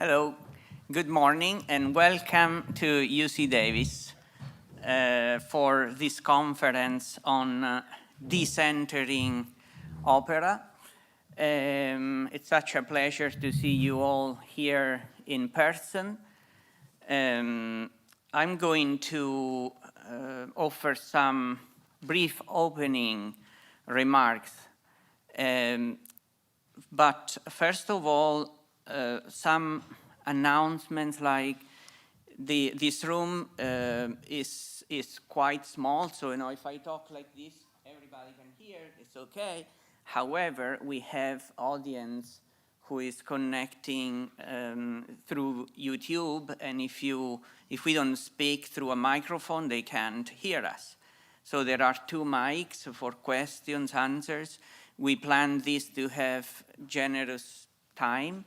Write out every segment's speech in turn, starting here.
Hello, good morning, and welcome to UC Davis for this conference on Decentering Opera. It's such a pleasure to see you all here in person. I'm going to offer some brief opening remarks. But first of all, some announcements like this room is quite small, so if I talk like this, everybody can hear, it's okay. However, we have audience who is connecting through YouTube, and if we don't speak through a microphone, they can't hear us. So there are two mics for questions, answers. We plan this to have generous time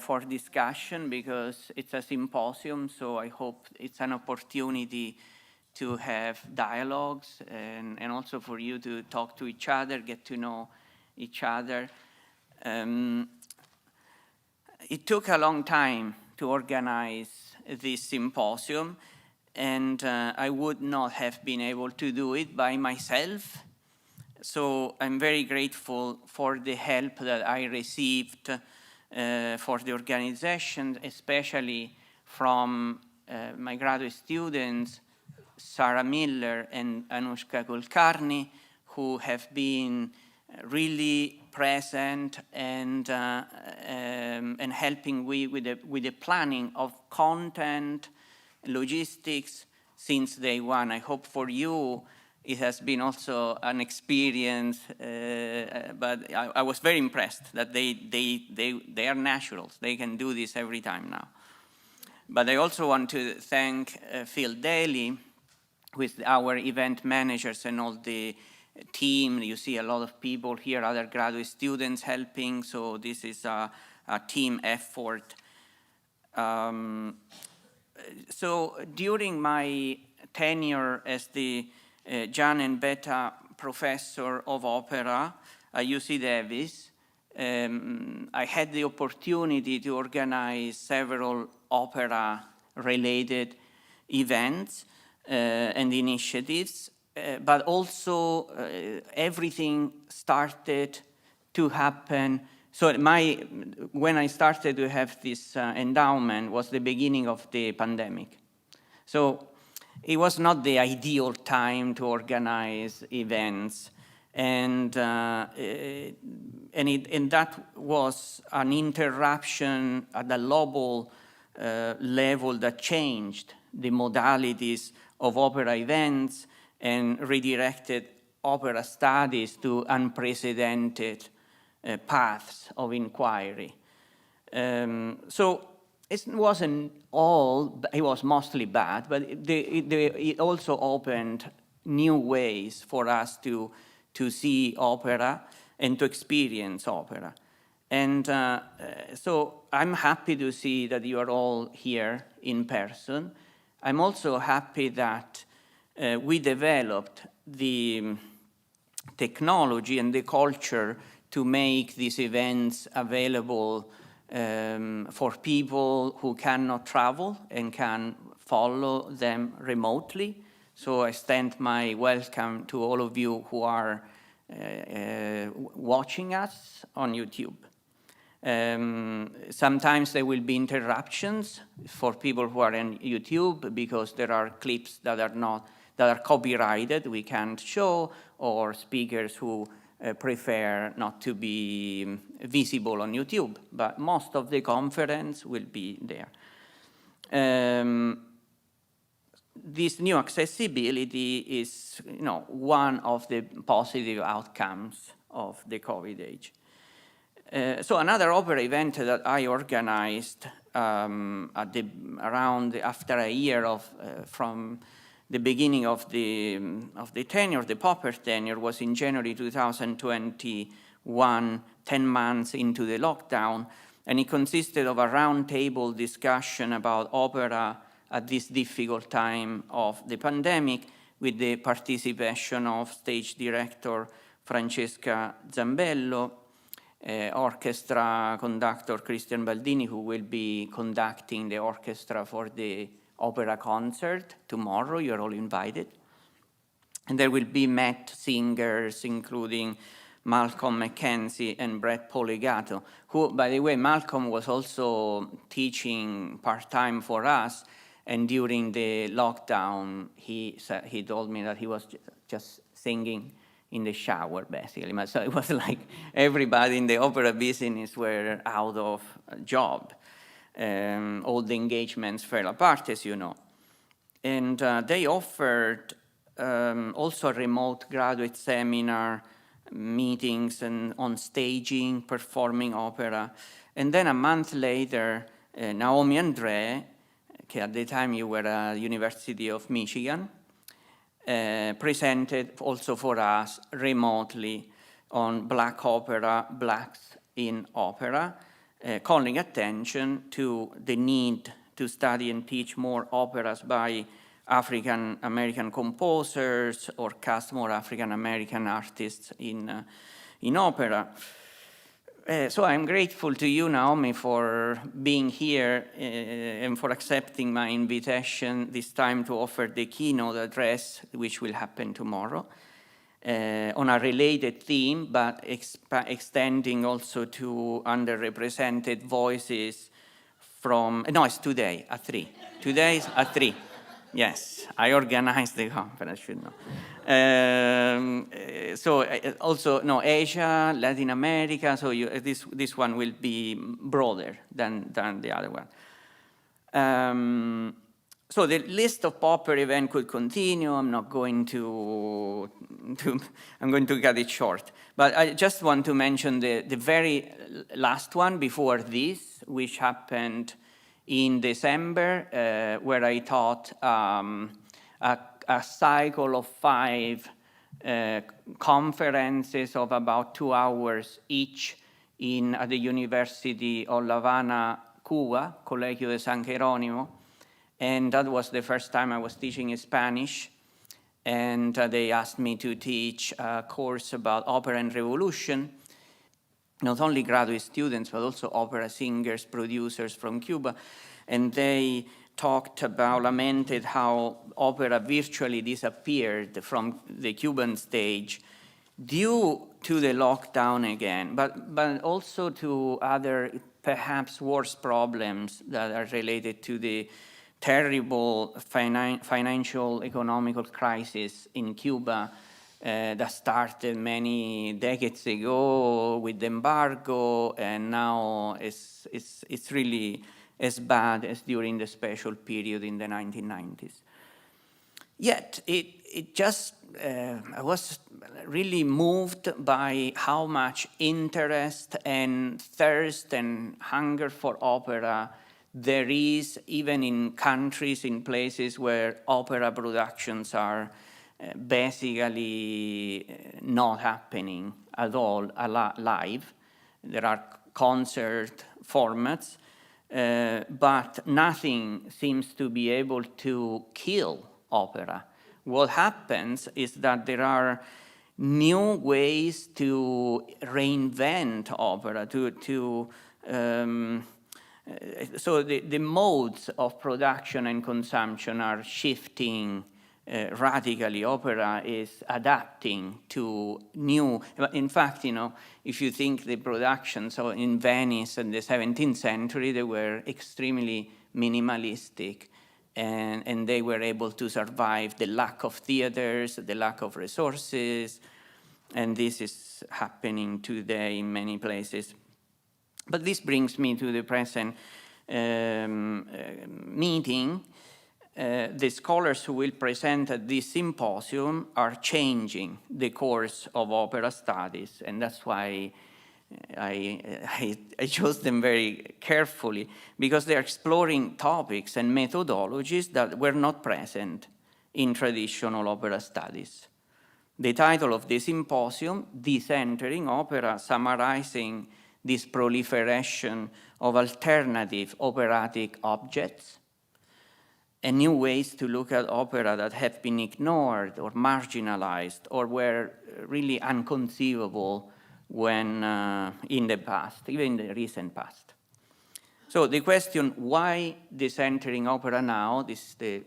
for discussion because it's a symposium, so I hope it's an opportunity to have dialogues and also for you to talk to each other, get to know each other. It took a long time to organize this symposium, and I would not have been able to do it by myself. So I'm very grateful for the help that I received for the organization, especially from my graduate students, Sarah Miller and Anushka Kulkarni, who have been really present and helping with the planning of content, logistics since day one. I hope for you it has been also an experience, but I was very impressed that they are naturals. They can do this every time now. But I also want to thank Phil Daly, with our event managers and all the team. You see a lot of people here, other graduate students helping, so this is a team effort. So during my tenure as the Jan and Beta Professor of Opera at UC Davis, I had the opportunity to organize several opera-related events and initiatives, but also everything started to happen. So when I started to have this endowment was the beginning of the pandemic. So it was not the ideal time to organize events, and that was an interruption at the global level that changed the modalities of opera events and redirected opera studies to unprecedented paths of inquiry. So it wasn't all, it was mostly bad, but it also opened new ways for us to see opera and to experience opera. And so I'm happy to see that you are all here in person. I'm also happy that we developed the technology and the culture to make these events available for people who cannot travel and can follow them remotely. So I extend my welcome to all of you who are watching us on YouTube. Sometimes there will be interruptions for people who are on YouTube because there are clips that are copyrighted, we can't show, or speakers who prefer not to be visible on YouTube, but most of the conference will be there. This new accessibility is, one of the positive outcomes of the COVID age. So another opera event that I organized after a year from the beginning of the tenure, the Popper tenure, was in January 2021, 10 months into the lockdown, and it consisted of a roundtable discussion about opera at this difficult time of the pandemic, with the participation of stage director Francesca Zambello orchestra conductor Christian Baldini, who will be conducting the orchestra for the opera concert tomorrow. You're all invited. And there will be Met singers, including Malcolm McKenzie and Brett Poligato, who, by the way, Malcolm was also teaching part-time for us, and during the lockdown, he told me that he was just singing in the shower, basically. So it was like everybody in the opera business were out of a job. All the engagements fell apart, as you know. And they offered also a remote graduate seminar, meetings and on staging, performing opera. And then a month later, Naomi Andre, at the time you were at University of Michigan, presented also for us remotely on Black opera, Blacks in opera, calling attention to the need to study and teach more operas by African American composers or cast more African American artists in opera. So I'm grateful to you, Naomi, for being here and for accepting my invitation this time to offer the keynote address, which will happen tomorrow, on a related theme, but extending also to underrepresented voices from, no, it's today at 3. Today is at 3. Yes, I organized the conference, I should know. So also, no, Asia, Latin America, so this one will be broader than the other one. So the list of popular events could continue. I'm not going to I'm going to cut it short. But I just want to mention the very last one before this, which happened in December, where I taught a cycle of 5 conferences of about 2 hours each at the University of La Habana, Cuba, Colegio de San Jerónimo. And that was the first time I was teaching in Spanish. And they asked me to teach a course about opera and revolution, not only graduate students, but also opera singers, producers from Cuba. And they lamented how opera virtually disappeared from the Cuban stage due to the lockdown again, but also to other perhaps worse problems that are related to the terrible financial economical crisis in Cuba that started many decades ago with the embargo, and now it's really as bad as during the special period in the 1990s. Yet, I was really moved by how much interest and thirst and hunger for opera there is, even in countries, in places where opera productions are basically not happening at all live. There are concert formats, but nothing seems to be able to kill opera. What happens is that there are new ways to reinvent opera, so the modes of production and consumption are shifting radically. Opera is adapting to new, in fact, if you think the production, so in Venice in the 17th century, they were extremely minimalistic, and they were able to survive the lack of theaters, the lack of resources, and this is happening today in many places. But this brings me to the present meeting. The scholars who will present at this symposium are changing the course of opera studies, and that's why I chose them very carefully, because they're exploring topics and methodologies that were not present in traditional opera studies. The title of the symposium, Decentering Opera, summarizing this proliferation of alternative operatic objects and new ways to look at opera that have been ignored or marginalized or were really unconceivable when in the past, even in the recent past. So the question, why Decentering Opera Now, this is the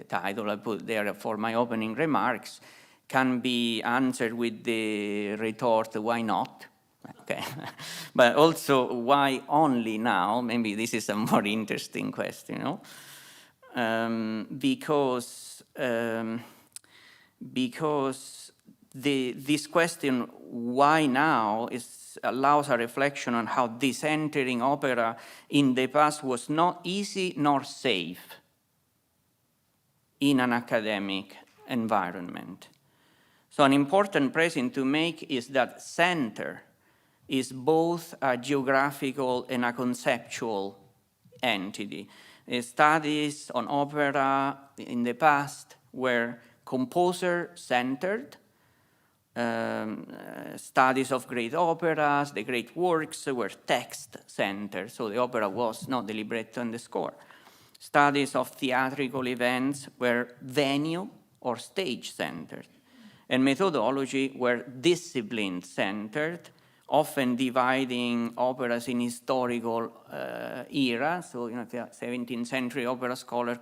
title I put there for my opening remarks, can be answered with the retort, why not? Okay. But also, why only now? Maybe this is a more interesting question, you know? Because this question, why now, allows a reflection on how decentering opera in the past was not easy nor safe in an academic environment. So an important present to make is that center is both a geographical and a conceptual entity. Studies on opera in the past were composer-centered. Studies of great operas, the great works were text-centered, so the opera was not the libretto and the score. Studies of theatrical events were venue or stage-centered. And methodology were discipline-centered, often dividing operas in historical era. So, you know, the 17th century opera scholar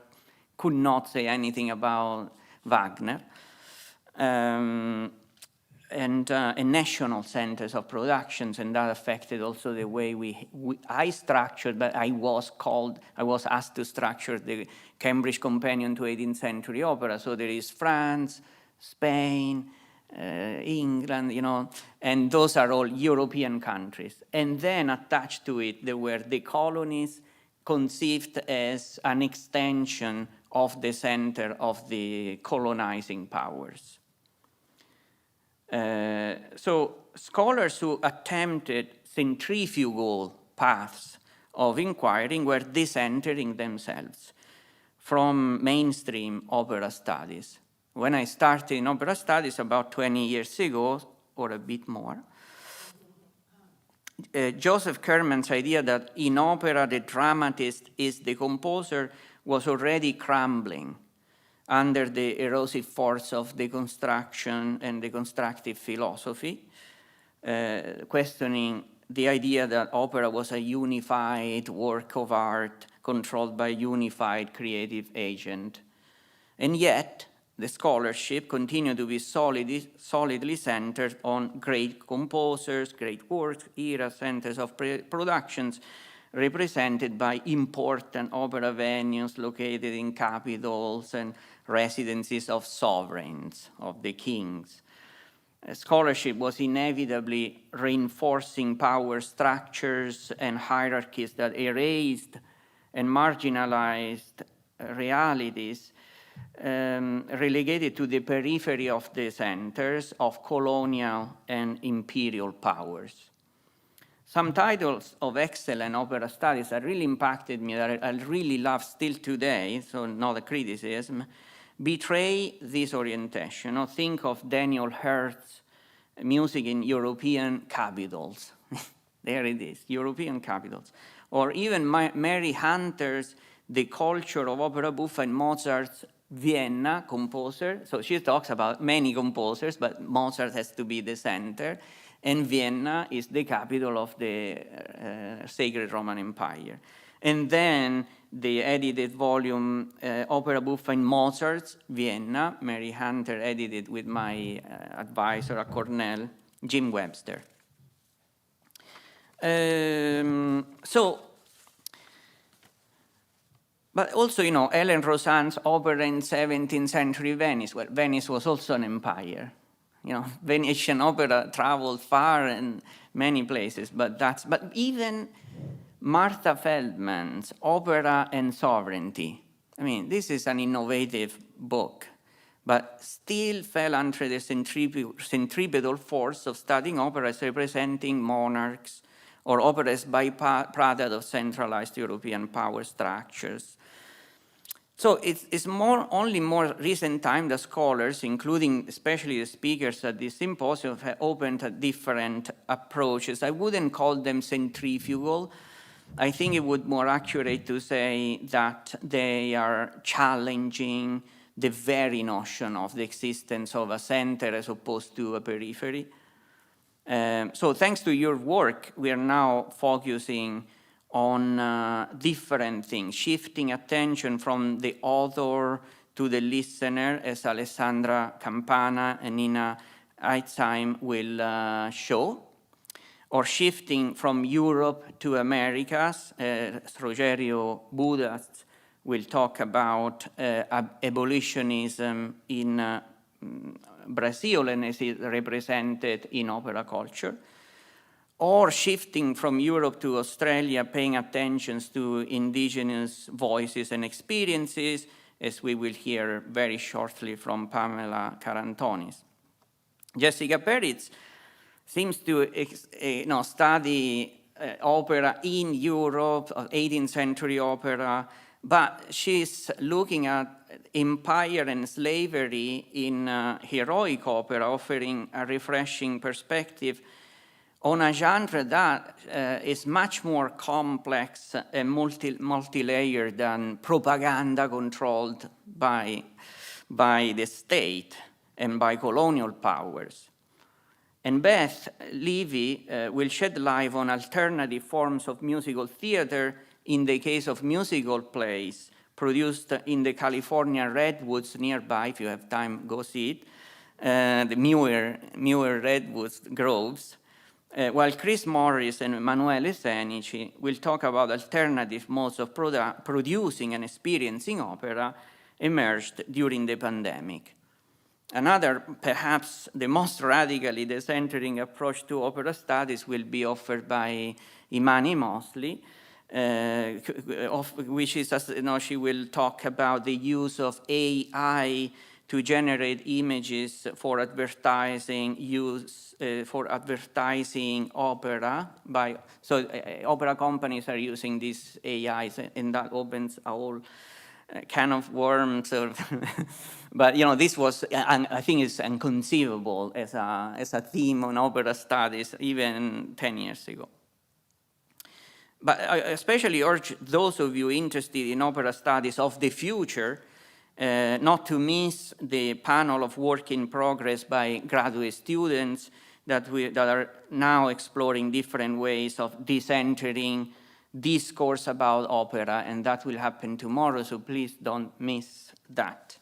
could not say anything about Wagner. And national centers of productions, and that affected also the way I structured, but I was asked to structure the Cambridge Companion to 18th Century Opera. So there is France, Spain, England, you know, and those are all European countries. And then attached to it, there were the colonies conceived as an extension of the center of the colonizing powers. So scholars who attempted centrifugal paths of inquiring were decentering themselves from mainstream opera studies. When I started in opera studies about 20 years ago, or a bit more, Joseph Kerman's idea that in opera the dramatist is the composer was already crumbling under the erosive force of deconstruction and deconstructive philosophy, questioning the idea that opera was a unified work of art controlled by a unified creative agent. And yet, the scholarship continued to be solidly centered on great composers, great works, era centers of productions, represented by important opera venues located in capitals and residences of sovereigns, of the kings. Scholarship was inevitably reinforcing power structures and hierarchies that erased and marginalized realities relegated to the periphery of the centers of colonial and imperial powers. Some titles of excellent opera studies that really impacted me, that I really love still today, so not a criticism, betray this orientation. Now, think of Danielle Hurt's music in European capitals. There it is, European capitals. Or even Mary Hunter's The Culture of Opera Buffa in Mozart's Vienna composer. So she talks about many composers, but Mozart has to be the center. And Vienna is the capital of the Sacred Roman Empire. And then the edited volume, Opera Buffa in Mozart's Vienna, Mary Hunter edited with my advisor at Cornell, Jim Webster. But also, you know, Ellen Rosan's opera in 17th century Venice. Well, Venice was also an empire. You know, Venetian opera traveled far in many places, but even Martha Feldman's Opera and Sovereignty. I mean, this is an innovative book, but still fell under the centripetal force of studying operas representing monarchs or operas by product of centralized European power structures. So it's only more recent time that scholars, including especially the speakers at this symposium, have opened different approaches. I wouldn't call them centrifugal. I think it would be more accurate to say that they are challenging the very notion of the existence of a center as opposed to a periphery. So thanks to your work, we are now focusing on different things, shifting attention from the author to the listener, as Alessandra Campana and Nina Eidsheim will show, or shifting from Europe to Americas. Rogerio Budas will talk about abolitionism in Brazil and as it represented in opera culture, or shifting from Europe to Australia, paying attention to indigenous voices and experiences, as we will hear very shortly from Pamela Karantonis. Jessica Peretz seems to study opera in Europe, 18th century opera, but she's looking at empire and slavery in heroic opera, offering a refreshing perspective on a genre that is much more complex and multi-layered than propaganda controlled by the state and by colonial powers. And Beth Levy will shed light on alternative forms of musical theater in the case of musical plays produced in the California redwoods nearby. If you have time, go see it, the Muir redwoods groves. While Chris Morris and Emanuele Senici will talk about alternative modes of producing and experiencing opera emerged during the pandemic. Another, perhaps the most radically decentering approach to opera studies will be offered by Imani Mosley, which is, she will talk about the use of AI to generate images for advertising, for advertising opera. So opera companies are using these AIs, and that opens a whole can of worms. But this was, I think, it's inconceivable as a theme on opera studies even 10 years ago. But I especially urge those of you interested in opera studies of the future not to miss the panel of work in progress by graduate students that are now exploring different ways of decentering discourse about opera, and that will happen tomorrow, so please don't miss that.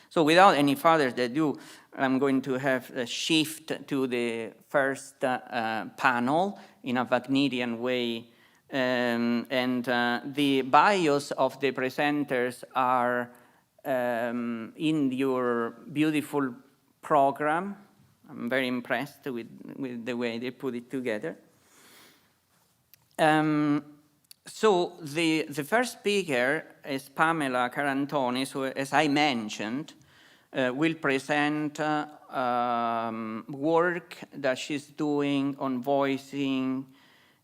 So without any further ado, I'm going to have a shift to the first panel in a Wagnerian way. The bios of the presenters are in your beautiful program. I'm very impressed with the way they put it together. So the first speaker is Pamela Karantonis, who, as I mentioned, will present work that she's doing on voicing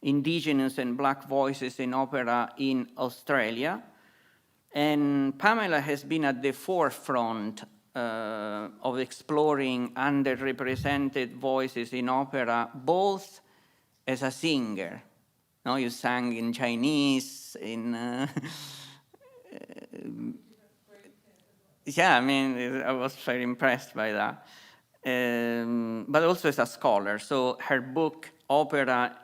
indigenous and black voices in opera in Australia. And Pamela has been at the forefront of exploring underrepresented voices in opera, both as a singer. You sang in Chinese, yeah, I was very impressed by that. But also as a scholar. So her book, Opera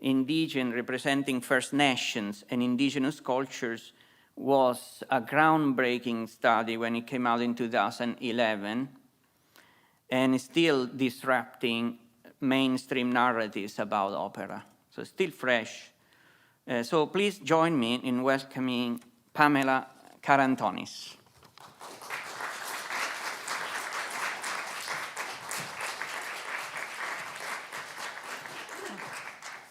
Indigene, Representing First Nations and Indigenous Cultures, was a groundbreaking study when it came out in 2011, and is still disrupting mainstream narratives about opera. So still fresh. So please join me in welcoming Pamela Karantonis.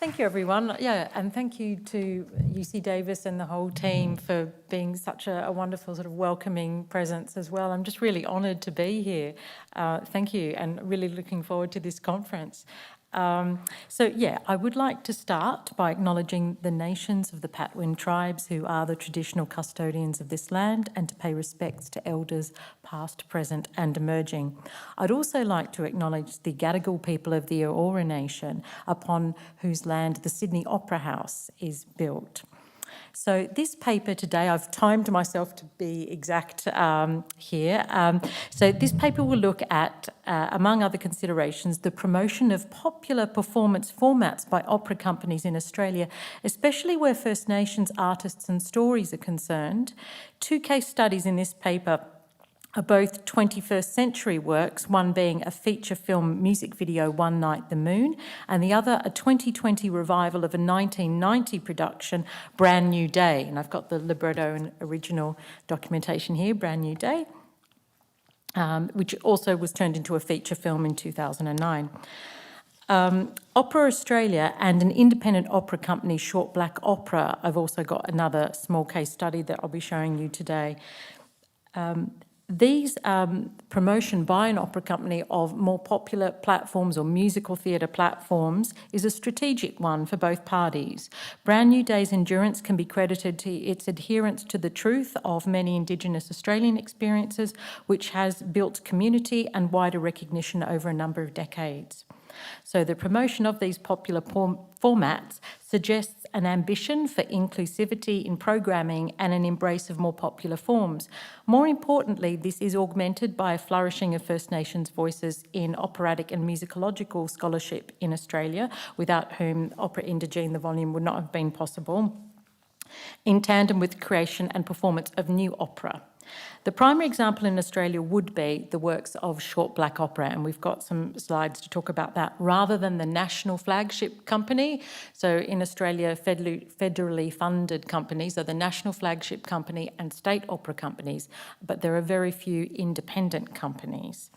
Thank you, everyone. Yeah, and thank you to UC Davis and the whole team for being such a wonderful sort of welcoming presence as well. I'm just really honoured to be here. Thank you, and really looking forward to this conference. I would like to start by acknowledging the nations of the Patwin tribes, who are the traditional custodians of this land, and to pay respects to elders past, present and emerging. I'd also like to acknowledge the Gadigal people of the Eora Nation, upon whose land the Sydney Opera House is built. So this paper today, I've timed myself to be exact here. So this paper will look at, among other considerations, the promotion of popular performance formats by opera companies in Australia, especially where First Nations artists and stories are concerned. 2 case studies in this paper are both 21st century works, one being a feature film music video, One Night the Moon, and the other a 2020 revival of a 1990 production, Brand New Day. And I've got the libretto and original documentation here, Brand New Day, which also was turned into a feature film in 2009. Opera Australia and an independent opera company, Short Black Opera, I've also got another small case study that I'll be showing you today. These promotion by an opera company of more popular platforms or musical theatre platforms is a strategic one for both parties. Brand New Day's endurance can be credited to its adherence to the truth of many Indigenous Australian experiences, which has built community and wider recognition over a number of decades. So the promotion of these popular formats suggests an ambition for inclusivity in programming and an embrace of more popular forms. More importantly, this is augmented by a flourishing of First Nations voices in operatic and musicological scholarship in Australia, without whom Opera Indigene, the volume, would not have been possible, in tandem with the creation and performance of new opera. The primary example in Australia would be the works of Short Black Opera, and we've got some slides to talk about that, rather than the national flagship company. So in Australia, federally funded companies are the national flagship company and state opera companies, but there are very few independent companies.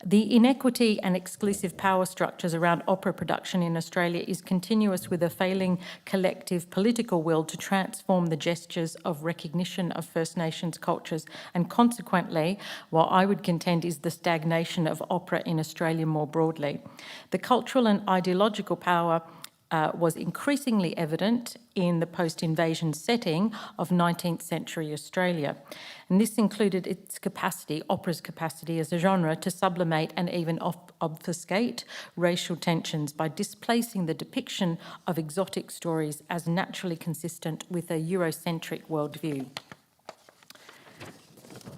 The inequity and exclusive power structures around opera production in Australia is continuous with a failing collective political will to transform the gestures of recognition of First Nations cultures, and consequently, what I would contend is the stagnation of opera in Australia more broadly. The cultural and ideological power was increasingly evident in the post-invasion setting of 19th century Australia. And this included its capacity, opera's capacity as a genre, to sublimate and even obfuscate racial tensions by displacing the depiction of exotic stories as naturally consistent with a Eurocentric worldview.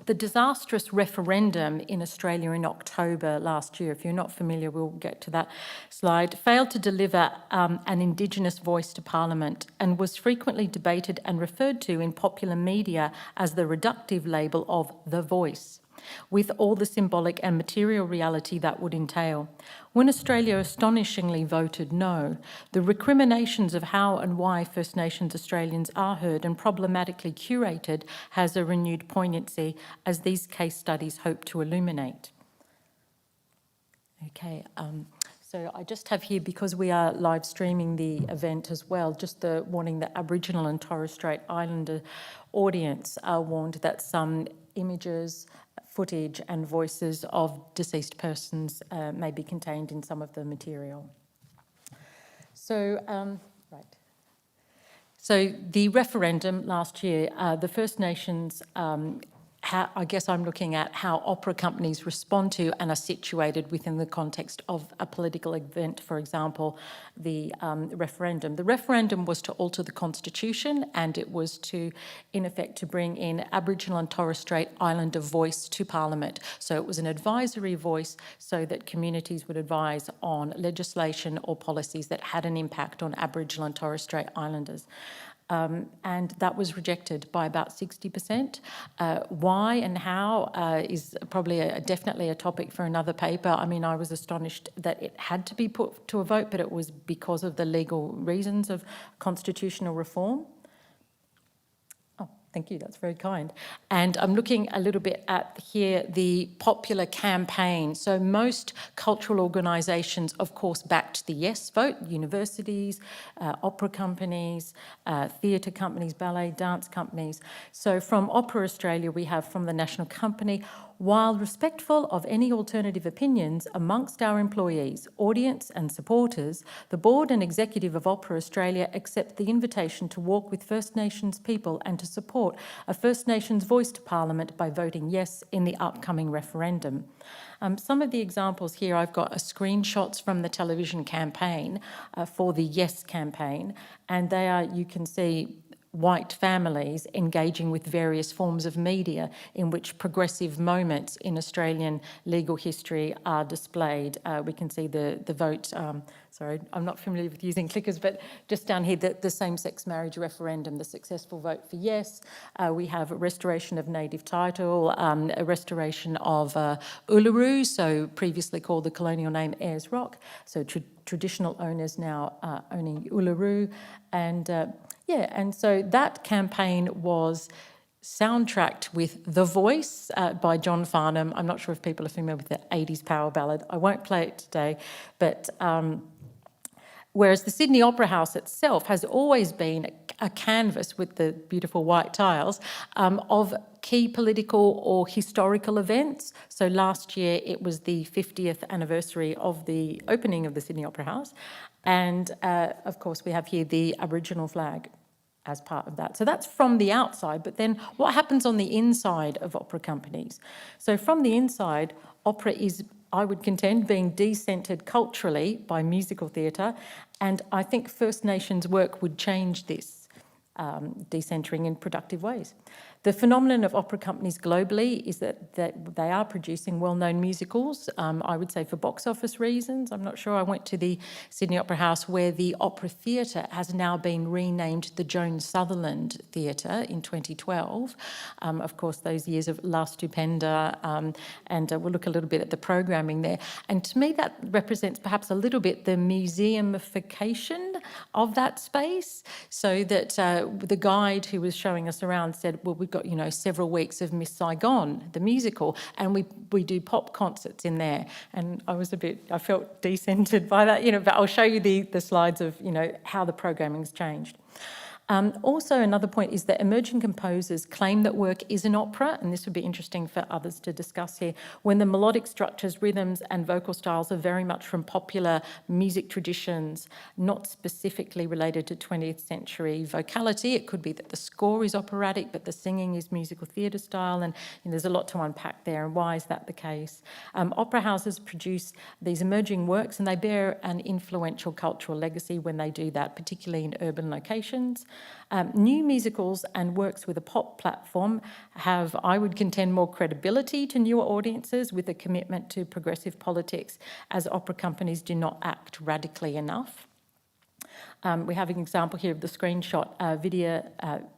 The disastrous referendum in Australia in October last year, if you're not familiar, we'll get to that slide, failed to deliver an Indigenous voice to Parliament and was frequently debated and referred to in popular media as the reductive label of the voice, with all the symbolic and material reality that would entail. When Australia astonishingly voted no, the recriminations of how and why First Nations Australians are heard and problematically curated has a renewed poignancy, as these case studies hope to illuminate. Okay, so I just have here, because we are live streaming the event as well, just the warning that Aboriginal and Torres Strait Islander audience are warned that some images, footage and voices of deceased persons may be contained in some of the material. So, right. So the referendum last year, the First Nations, I guess I'm looking at how opera companies respond to and are situated within the context of a political event, for example, the referendum. The referendum was to alter the constitution, and it was to, in effect, to bring in Aboriginal and Torres Strait Islander voice to Parliament. So it was an advisory voice so that communities would advise on legislation or policies that had an impact on Aboriginal and Torres Strait Islanders. And that was rejected by about 60%. Why and how is probably definitely a topic for another paper. I mean, I was astonished that it had to be put to a vote, but it was because of the legal reasons of constitutional reform. Thank you, that's very kind. And I'm looking a little bit at here the popular campaign. So most cultural organisations, of course, backed the yes vote, universities, opera companies, theatre companies, ballet, dance companies. So from Opera Australia, we have from the National Company, while respectful of any alternative opinions amongst our employees, audience and supporters, the board and executive of Opera Australia accept the invitation to walk with First Nations people and to support a First Nations voice to Parliament by voting yes in the upcoming referendum. Some of the examples here, I've got screenshots from the television campaign for the Yes campaign, and they are, you can see, white families engaging with various forms of media in which progressive moments in Australian legal history are displayed. We can see the vote, sorry, I'm not familiar with using clickers, but just down here, the same-sex marriage referendum, the successful vote for yes. We have a restoration of native title, a restoration of Uluru, so previously called the colonial name Ayers Rock, so traditional owners now owning Uluru. And and so that campaign was soundtracked with The Voice by John Farnham. I'm not sure if people are familiar with the 80s power ballad. I won't play it today, but whereas the Sydney Opera House itself has always been a canvas with the beautiful white tiles of key political or historical events. So last year it was the 50th anniversary of the opening of the Sydney Opera House. And of course we have here the Aboriginal flag as part of that. So that's from the outside, but then what happens on the inside of opera companies? So from the inside, opera is, I would contend, being decentered culturally by musical theatre, and I think First Nations work would change this decentering in productive ways. The phenomenon of opera companies globally is that they are producing well-known musicals, I would say for box office reasons. I'm not sure. I went to the Sydney Opera House where the Opera Theatre has now been renamed the Joan Sutherland Theatre in 2012. Of course, those years of La Stupenda, and we'll look a little bit at the programming there. And to me, that represents perhaps a little bit the museumification of that space, so that the guide who was showing us around said, well, we've got, several weeks of Miss Saigon, the musical, and we do pop concerts in there. And I felt decentered by that, but I'll show you the slides of, how the programming's changed. Also, another point is that emerging composers claim that work is an opera, and this would be interesting for others to discuss here, when the melodic structures, rhythms and vocal styles are very much from popular music traditions, not specifically related to 20th century vocality. It could be that the score is operatic, but the singing is musical theatre style, and there's a lot to unpack there, and why is that the case? Opera houses produce these emerging works, and they bear an influential cultural legacy when they do that, particularly in urban locations. New musicals and works with a pop platform have, I would contend, more credibility to newer audiences with a commitment to progressive politics, as opera companies do not act radically enough. We have an example here of the screenshot. Vidya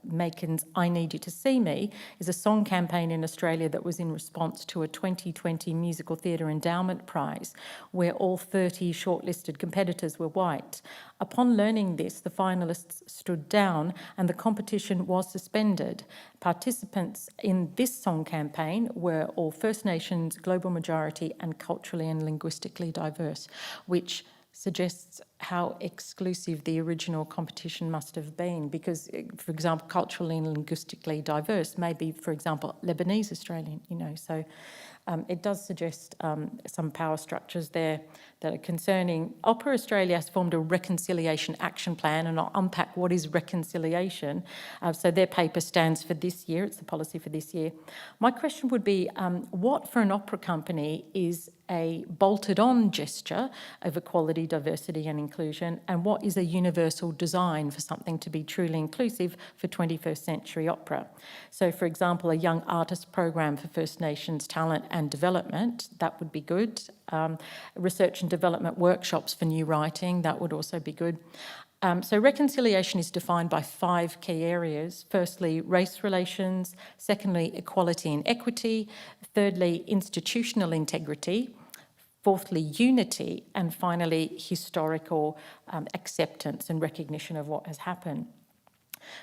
Makin's I Need You to See Me is a song campaign in Australia that was in response to a 2020 Musical Theatre Endowment Prize, where all 30 shortlisted competitors were white. Upon learning this, the finalists stood down and the competition was suspended. Participants in this song campaign were all First Nations, global majority and culturally and linguistically diverse, which suggests how exclusive the original competition must have been, because, for example, culturally and linguistically diverse may be, for example, Lebanese Australian, so it does suggest some power structures there that are concerning. Opera Australia has formed a reconciliation action plan, and I'll unpack what is reconciliation. So their paper stands for this year, it's the policy for this year. My question would be, what for an opera company is a bolted-on gesture of equality, diversity and inclusion, and what is a universal design for something to be truly inclusive for 21st century opera? So, for example, a young artist program for First Nations talent and development, that would be good. Research and development workshops for new writing, that would also be good. So reconciliation is defined by 5 key areas. Firstly, race relations. Secondly, equality and equity. Thirdly, institutional integrity. Fourthly, unity. And finally, historical acceptance and recognition of what has happened.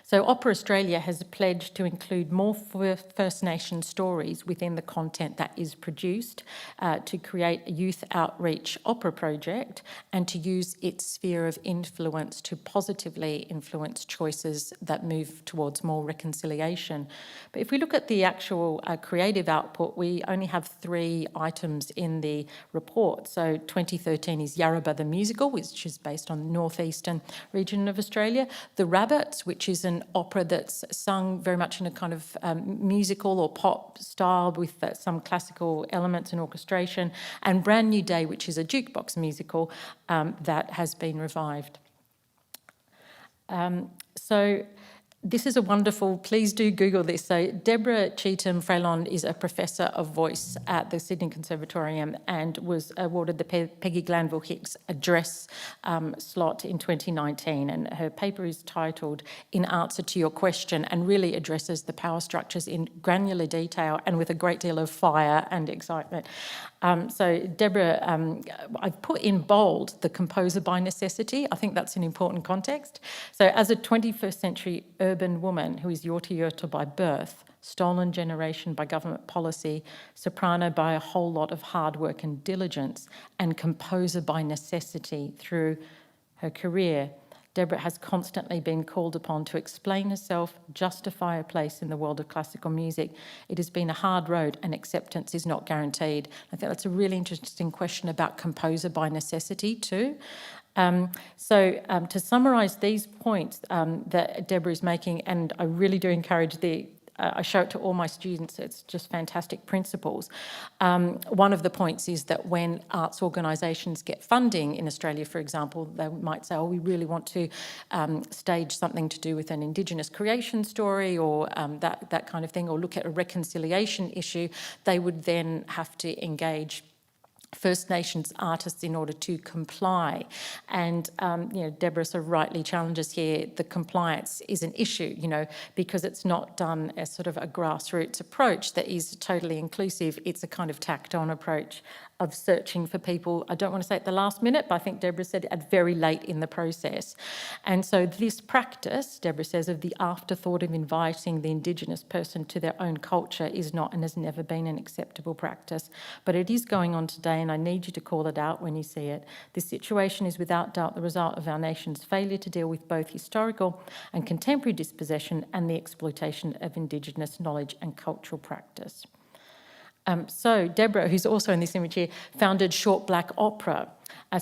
So Opera Australia has pledged to include more First Nation stories within the content that is produced, to create a youth outreach opera project and to use its sphere of influence to positively influence choices that move towards more reconciliation. But if we look at the actual creative output, we only have 3 items in the report. So 2013 is Yarrabah the Musical, which is based on the northeastern region of Australia. The Rabbits, which is an opera that's sung very much in a kind of musical or pop style with some classical elements and orchestration, and Brand New Day, which is a jukebox musical that has been revived. So This is a wonderful, please do Google this. So Deborah Cheetham-Freelon is a professor of voice at the Sydney Conservatorium and was awarded the Peggy Glanville Hicks Address slot in 2019. And her paper is titled In Answer to Your Question, and really addresses the power structures in granular detail and with a great deal of fire and excitement. So Deborah, I've put in bold the composer by necessity. I think that's an important context. So as a 21st century urban woman who is Yorta Yorta by birth, stolen generation by government policy, soprano by a whole lot of hard work and diligence, and composer by necessity through her career, Deborah has constantly been called upon to explain herself, justify her place in the world of classical music. It has been a hard road and acceptance is not guaranteed. I think that's a really interesting question about composer by necessity too. To summarise these points that Deborah is making, and I really do encourage I show it to all my students, it's just fantastic principles. One of the points is that when arts organisations get funding in Australia, for example, they might say, oh, we really want to stage something to do with an Indigenous creation story or that kind of thing, or look at a reconciliation issue. They would then have to engage First Nations artists in order to comply. And, Deborah sort of rightly challenges here, the compliance is an issue, because it's not done as sort of a grassroots approach that is totally inclusive. It's a kind of tacked on approach of searching for people, I don't want to say at the last minute, but I think Deborah said at very late in the process. And so this practice, Deborah says, of the afterthought of inviting the Indigenous person to their own culture is not and has never been an acceptable practice. But it is going on today, and I need you to call it out when you see it. This situation is without doubt the result of our nation's failure to deal with both historical and contemporary dispossession and the exploitation of Indigenous knowledge and cultural practice. So Deborah, who's also in this image here, founded Short Black Opera.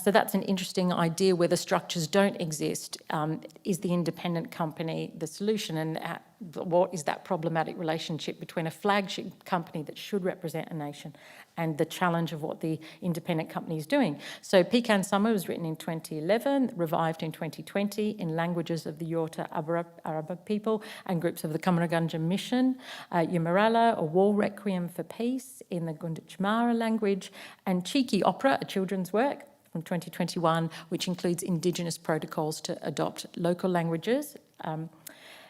So that's an interesting idea where the structures don't exist. Is the independent company the solution? And what is that problematic relationship between a flagship company that should represent a nation and the challenge of what the independent company is doing? So Pecan Summer was written in 2011, revived in 2020 in languages of the Yorta Araba people and groups of the Kamaraganja Mission, Yumarala, a war requiem for peace in the Gunditjmara language, and Cheeky Opera, a children's work from 2021, which includes Indigenous protocols to adopt local languages.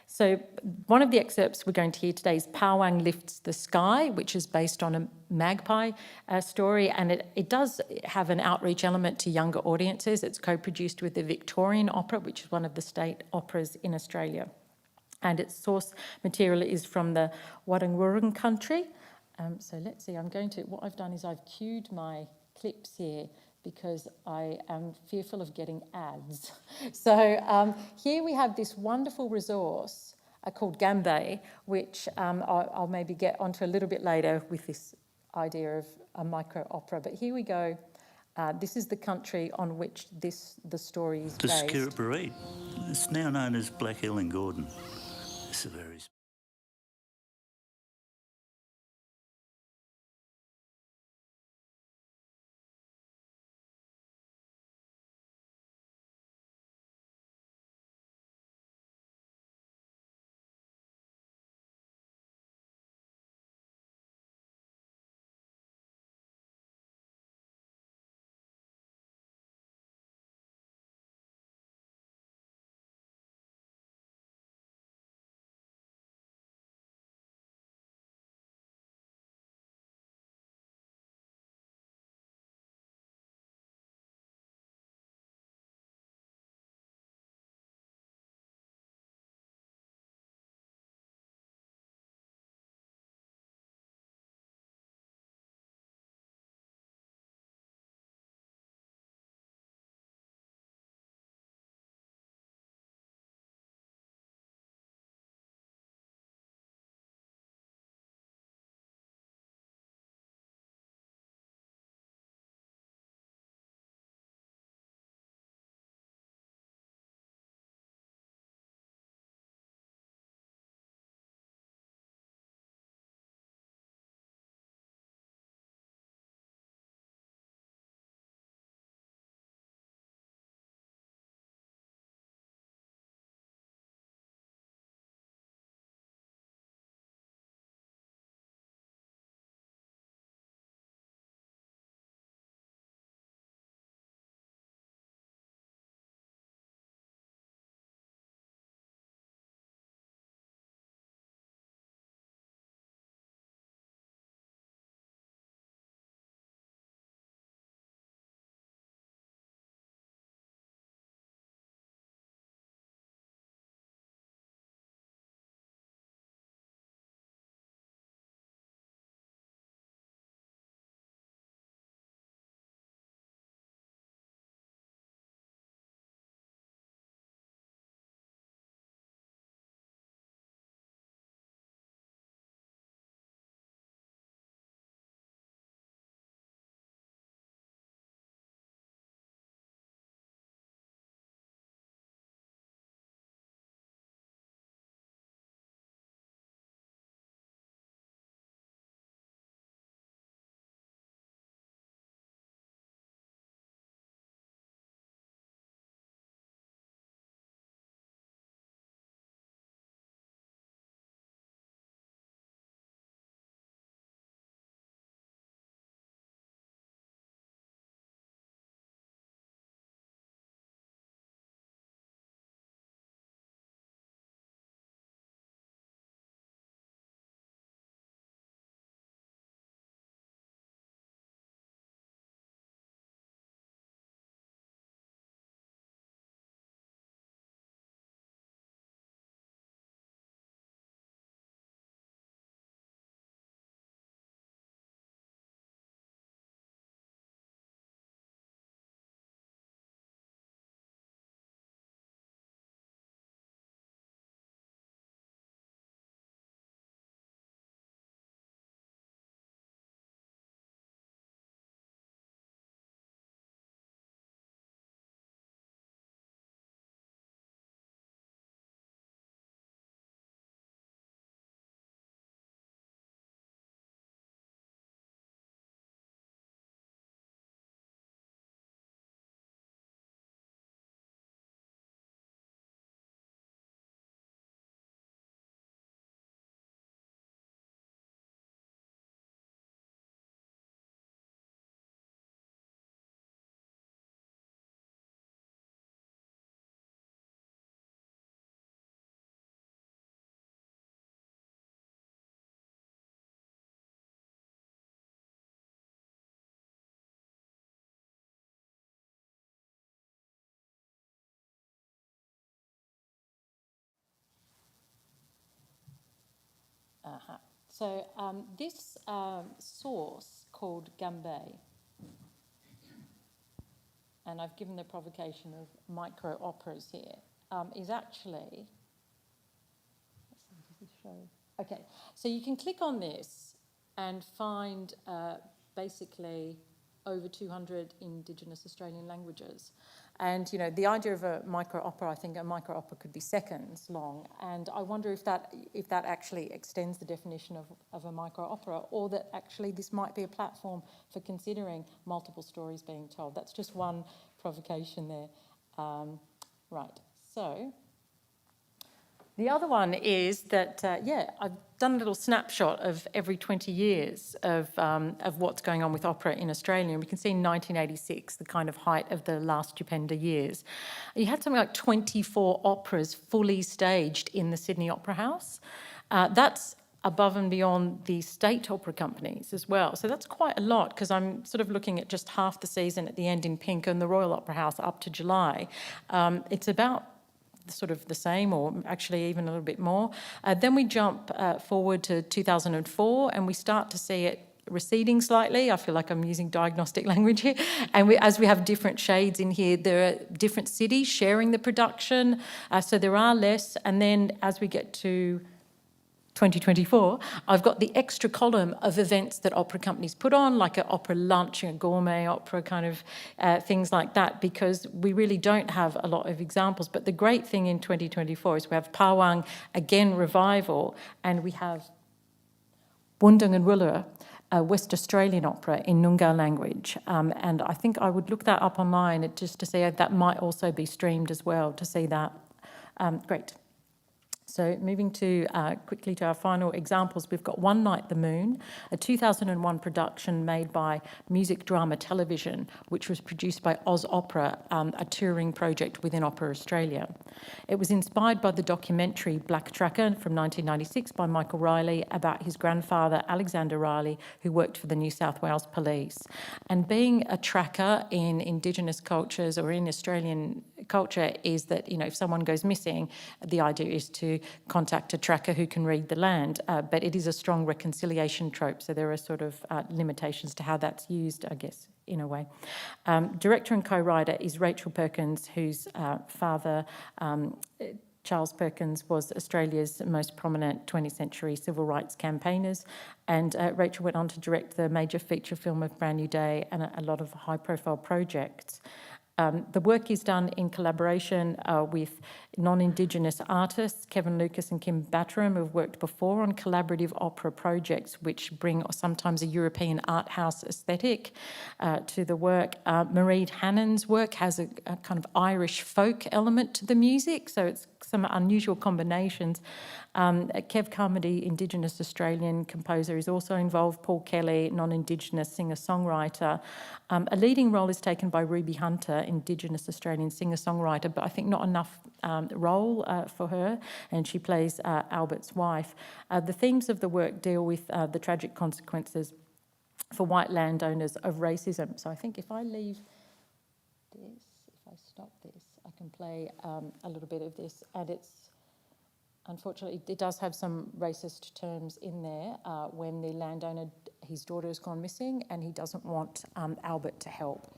So one of the excerpts we're going to hear today is Powang Lifts the Sky, which is based on a magpie story, and it does have an outreach element to younger audiences. It's co-produced with the Victorian Opera, which is one of the state operas in Australia. And its source material is from the Wurrung country. So let's see, what I've done is I've queued my clips here because I am fearful of getting ads. So here we have this wonderful resource called Gambay, which I'll maybe get onto a little bit later with this idea of a micro-opera. But here we go. This is the country on which the story is based. The Skirra It's now known as Black Hill in Gordon. It's a very So this source called Gambay, and I've given the provocation of micro-operas here, is actually, let's see, does this show? Okay, so you can click on this and find basically over 200 Indigenous Australian languages. And, you know, the idea of a micro-opera, I think a micro-opera could be seconds long, and I wonder if that actually extends the definition of a micro-opera, or that actually this might be a platform for considering multiple stories being told. That's just one provocation there. Right, so the other one is that, I've done a little snapshot of every 20 years of what's going on with opera in Australia. And we can see in 1986, the kind of height of the last stupenda years. You had something like 24 operas fully staged in the Sydney Opera House. That's above and beyond the state opera companies as well. So that's quite a lot, because I'm sort of looking at just half the season at the end in pink and the Royal Opera House up to July. It's about sort of the same, or actually even a little bit more. Then we jump forward to 2004 and we start to see it receding slightly. I feel like I'm using diagnostic language here. And as we have different shades in here, there are different cities sharing the production. So there are less. And then as we get to 2024, I've got the extra column of events that opera companies put on, like an opera lunch, a gourmet opera, kind of things like that, because we really don't have a lot of examples. But the great thing in 2024 is we have Pawang, again, revival, and we have Wundung and Wulura, a West Australian opera in Noongar language. And I think I would look that up online just to see if that might also be streamed as well, to see that. Great. So moving to quickly to our final examples, we've got One Night the Moon, a 2001 production made by Music Drama Television, which was produced by Oz Opera, a touring project within Opera Australia. It was inspired by the documentary Black Tracker from 1996 by Michael Riley about his grandfather, Alexander Riley, who worked for the New South Wales Police. And being a tracker in Indigenous cultures or in Australian culture is that, you know, if someone goes missing, the idea is to contact a tracker who can read the land, but it is a strong reconciliation trope, so there are sort of limitations to how that's used, I guess, in a way. Director and co-writer is Rachel Perkins, whose father, Charles Perkins, was Australia's most prominent 20th century civil rights campaigners, and Rachel went on to direct the major feature film of Brand New Day and a lot of high-profile projects. The work is done in collaboration with non-Indigenous artists. Kevin Lucas and Kim Batteram have worked before on collaborative opera projects which bring sometimes a European art house aesthetic to the work. Mareed Hannan's work has a kind of Irish folk element to the music, so it's some unusual combinations. Kev Carmody, Indigenous Australian composer, is also involved. Paul Kelly, non-Indigenous singer-songwriter. A leading role is taken by Ruby Hunter, Indigenous Australian singer-songwriter, but I think not enough role for her, and she plays Albert's wife. The themes of the work deal with the tragic consequences for white landowners of racism. So I think if I leave this, if I stop this, I can play a little bit of this, and it's, unfortunately, it does have some racist terms in there when the landowner, his daughter has gone missing, and he doesn't want Albert to help.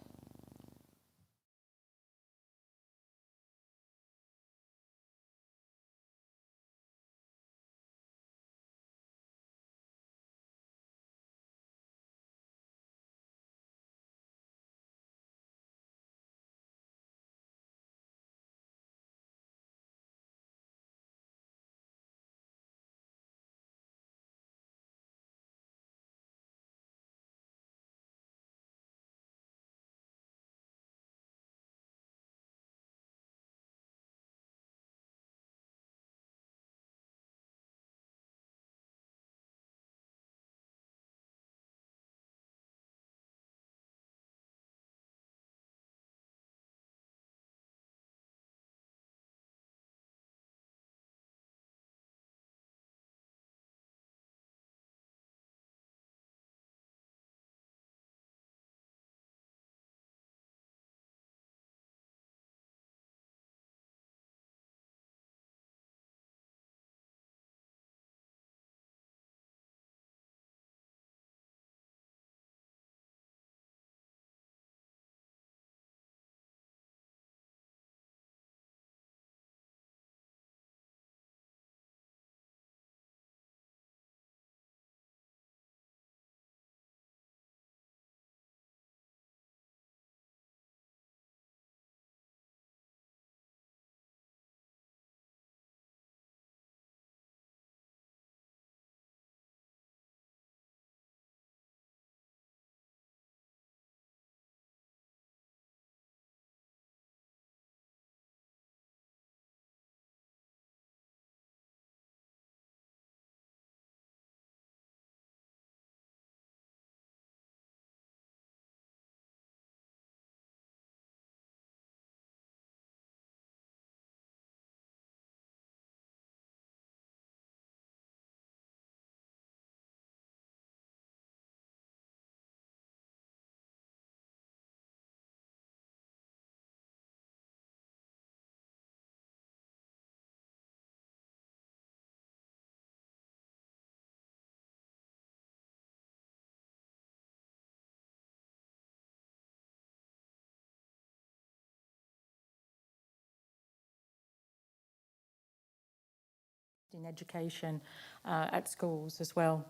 in education at schools as well.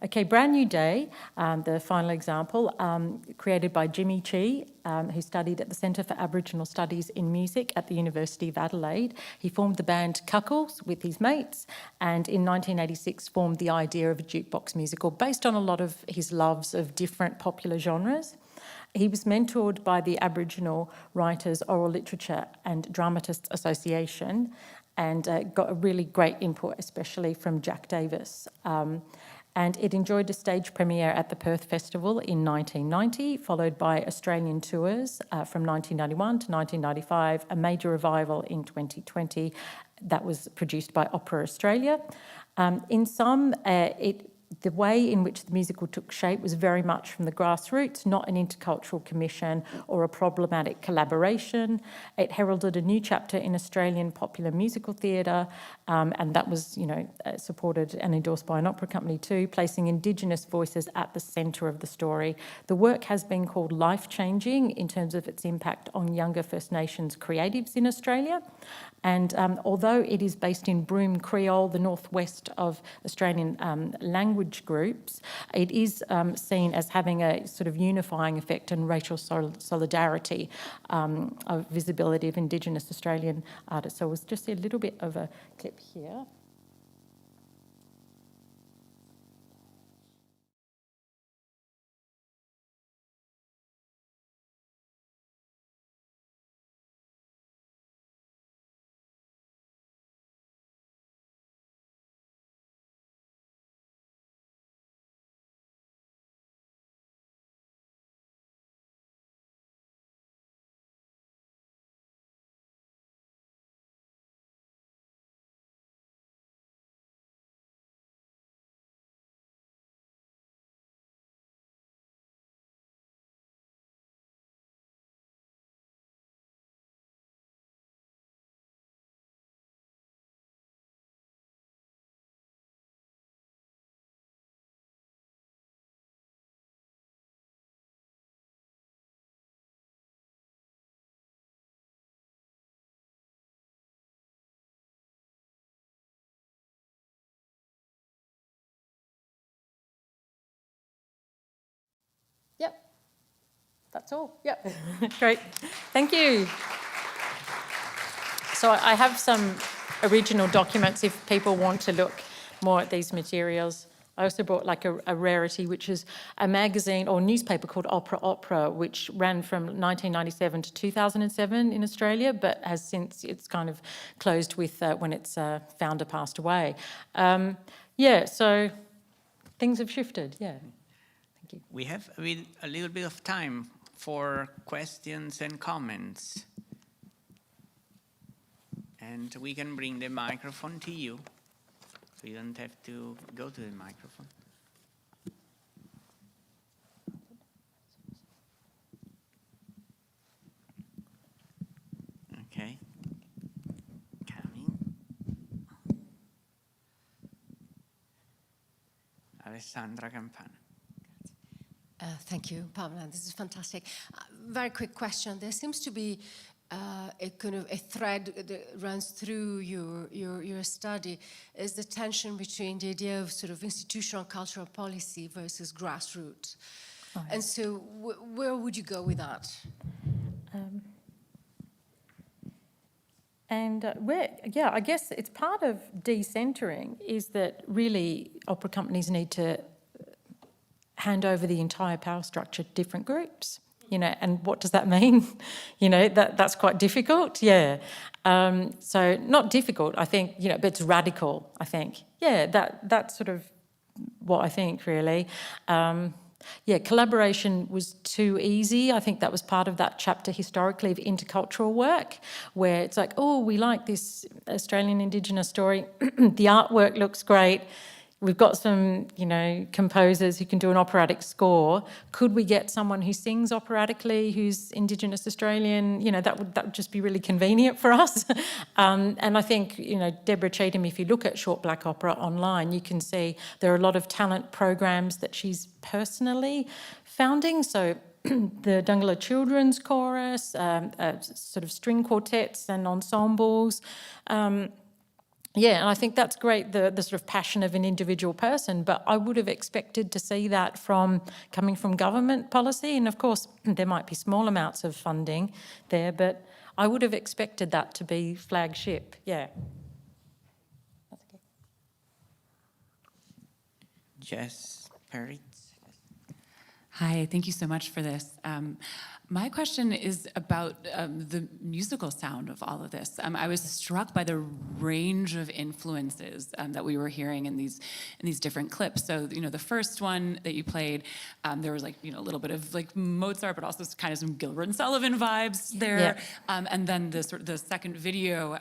Okay, Brand New Day, the final example, created by Jimmy Chi, who studied at the Centre for Aboriginal Studies in Music at the University of Adelaide. He formed the band Cuckles with his mates, and in 1986 formed the idea of a jukebox musical based on a lot of his loves of different popular genres. He was mentored by the Aboriginal Writers, Oral Literature and Dramatists Association, and got a really great input, especially from Jack Davis. And it enjoyed a stage premiere at the Perth Festival in 1990, followed by Australian tours from 1991 to 1995, a major revival in 2020 that was produced by Opera Australia. In sum, the way in which the musical took shape was very much from the grassroots, not an intercultural commission or a problematic collaboration. It heralded a new chapter in Australian popular musical theatre, and that was, supported and endorsed by an opera company too, placing Indigenous voices at the centre of the story. The work has been called life-changing in terms of its impact on younger First Nations creatives in Australia. And although it is based in Broome Creole, the northwest of Australian language groups, it is seen as having a sort of unifying effect and racial solidarity of visibility of Indigenous Australian artists. So we'll just see a little bit of a clip here. Yep, that's all. Yep, great. Thank you. So I have some original documents if people want to look more at these materials. I also brought like a rarity, which is a magazine or newspaper called Opera, which ran from 1997 to 2007 in Australia, but has since, it's kind of closed with when its founder passed away. So things have shifted, yeah. Thank you. We have a little bit of time for questions and comments. And we can bring the microphone to you, so you don't have to go to the microphone. Okay. Coming. Alessandra Campana. Thank you, Pamela. This is fantastic. Very quick question. There seems to be a kind of a thread that runs through your study, is the tension between the idea of sort of institutional cultural policy versus grassroots. Oh, yeah. And so where would you go with that? I guess it's part of decentering is that really opera companies need to hand over the entire power structure to different groups. And what does that mean? That's quite difficult, yeah. So not difficult, I think, but it's radical, I think. Yeah, that's sort of what I think, really. Collaboration was too easy. I think that was part of that chapter historically of intercultural work, where it's like, oh, we like this Australian Indigenous story. The artwork looks great. We've got some, composers who can do an operatic score. Could we get someone who sings operatically, who's Indigenous Australian? That would just be really convenient for us. And I think, Deborah Cheetham, if you look at Short Black Opera online, you can see there are a lot of talent programs that she's personally founding. So the Dungala Children's Chorus, sort of string quartets and ensembles. Yeah, and I think that's great, the sort of passion of an individual person, but I would have expected to see that coming from government policy. And of course, there might be small amounts of funding there, but I would have expected that to be flagship, yeah. That's okay. Jess Peritz. Hi, thank you so much for this. My question is about the musical sound of all of this. I was struck by the range of influences that we were hearing in these different clips. So, the first one that you played, there was a little bit of Mozart, but also kind of some Gilbert and Sullivan vibes there. Yeah. And then the second video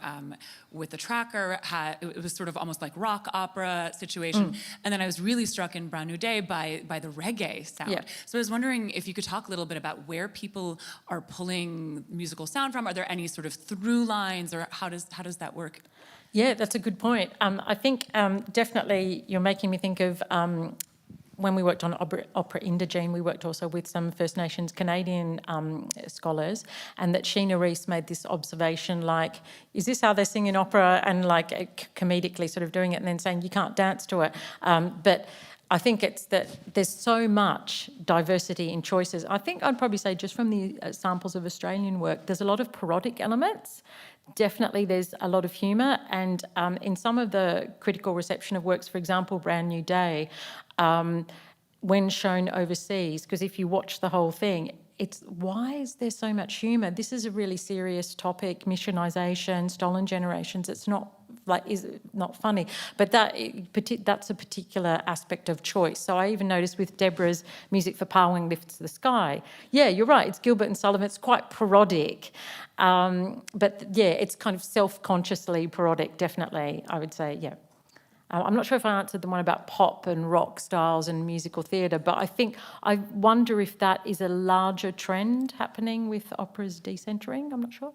with the tracker, it was sort of almost like rock opera situation. And then I was really struck in Brand New Day by the reggae sound. Yeah. So I was wondering if you could talk a little bit about where people are pulling musical sound from. Are there any sort of through lines, or how does that work? Yeah, that's a good point. I think definitely you're making me think of when we worked on Opera Indigene, we worked also with some First Nations Canadian scholars, and that Sheena Reese made this observation is this how they sing in opera? And comedically sort of doing it and then saying you can't dance to it. But I think it's that there's so much diversity in choices. I think I'd probably say just from the samples of Australian work, there's a lot of parodic elements. Definitely there's a lot of humour, and in some of the critical reception of works, for example, Brand New Day, when shown overseas, because if you watch the whole thing, it's why is there so much humour? This is a really serious topic, missionisation, stolen generations. It's not is not funny, but that's a particular aspect of choice. So I even noticed with Deborah's music for Powering Lifts the Sky. Yeah, you're right. It's Gilbert and Sullivan. It's quite parodic, but yeah, it's kind of self-consciously parodic. Definitely, I would say. Yeah. I'm not sure if I answered the one about pop and rock styles and musical theatre, but I wonder if that is a larger trend happening with opera's decentering. I'm not sure.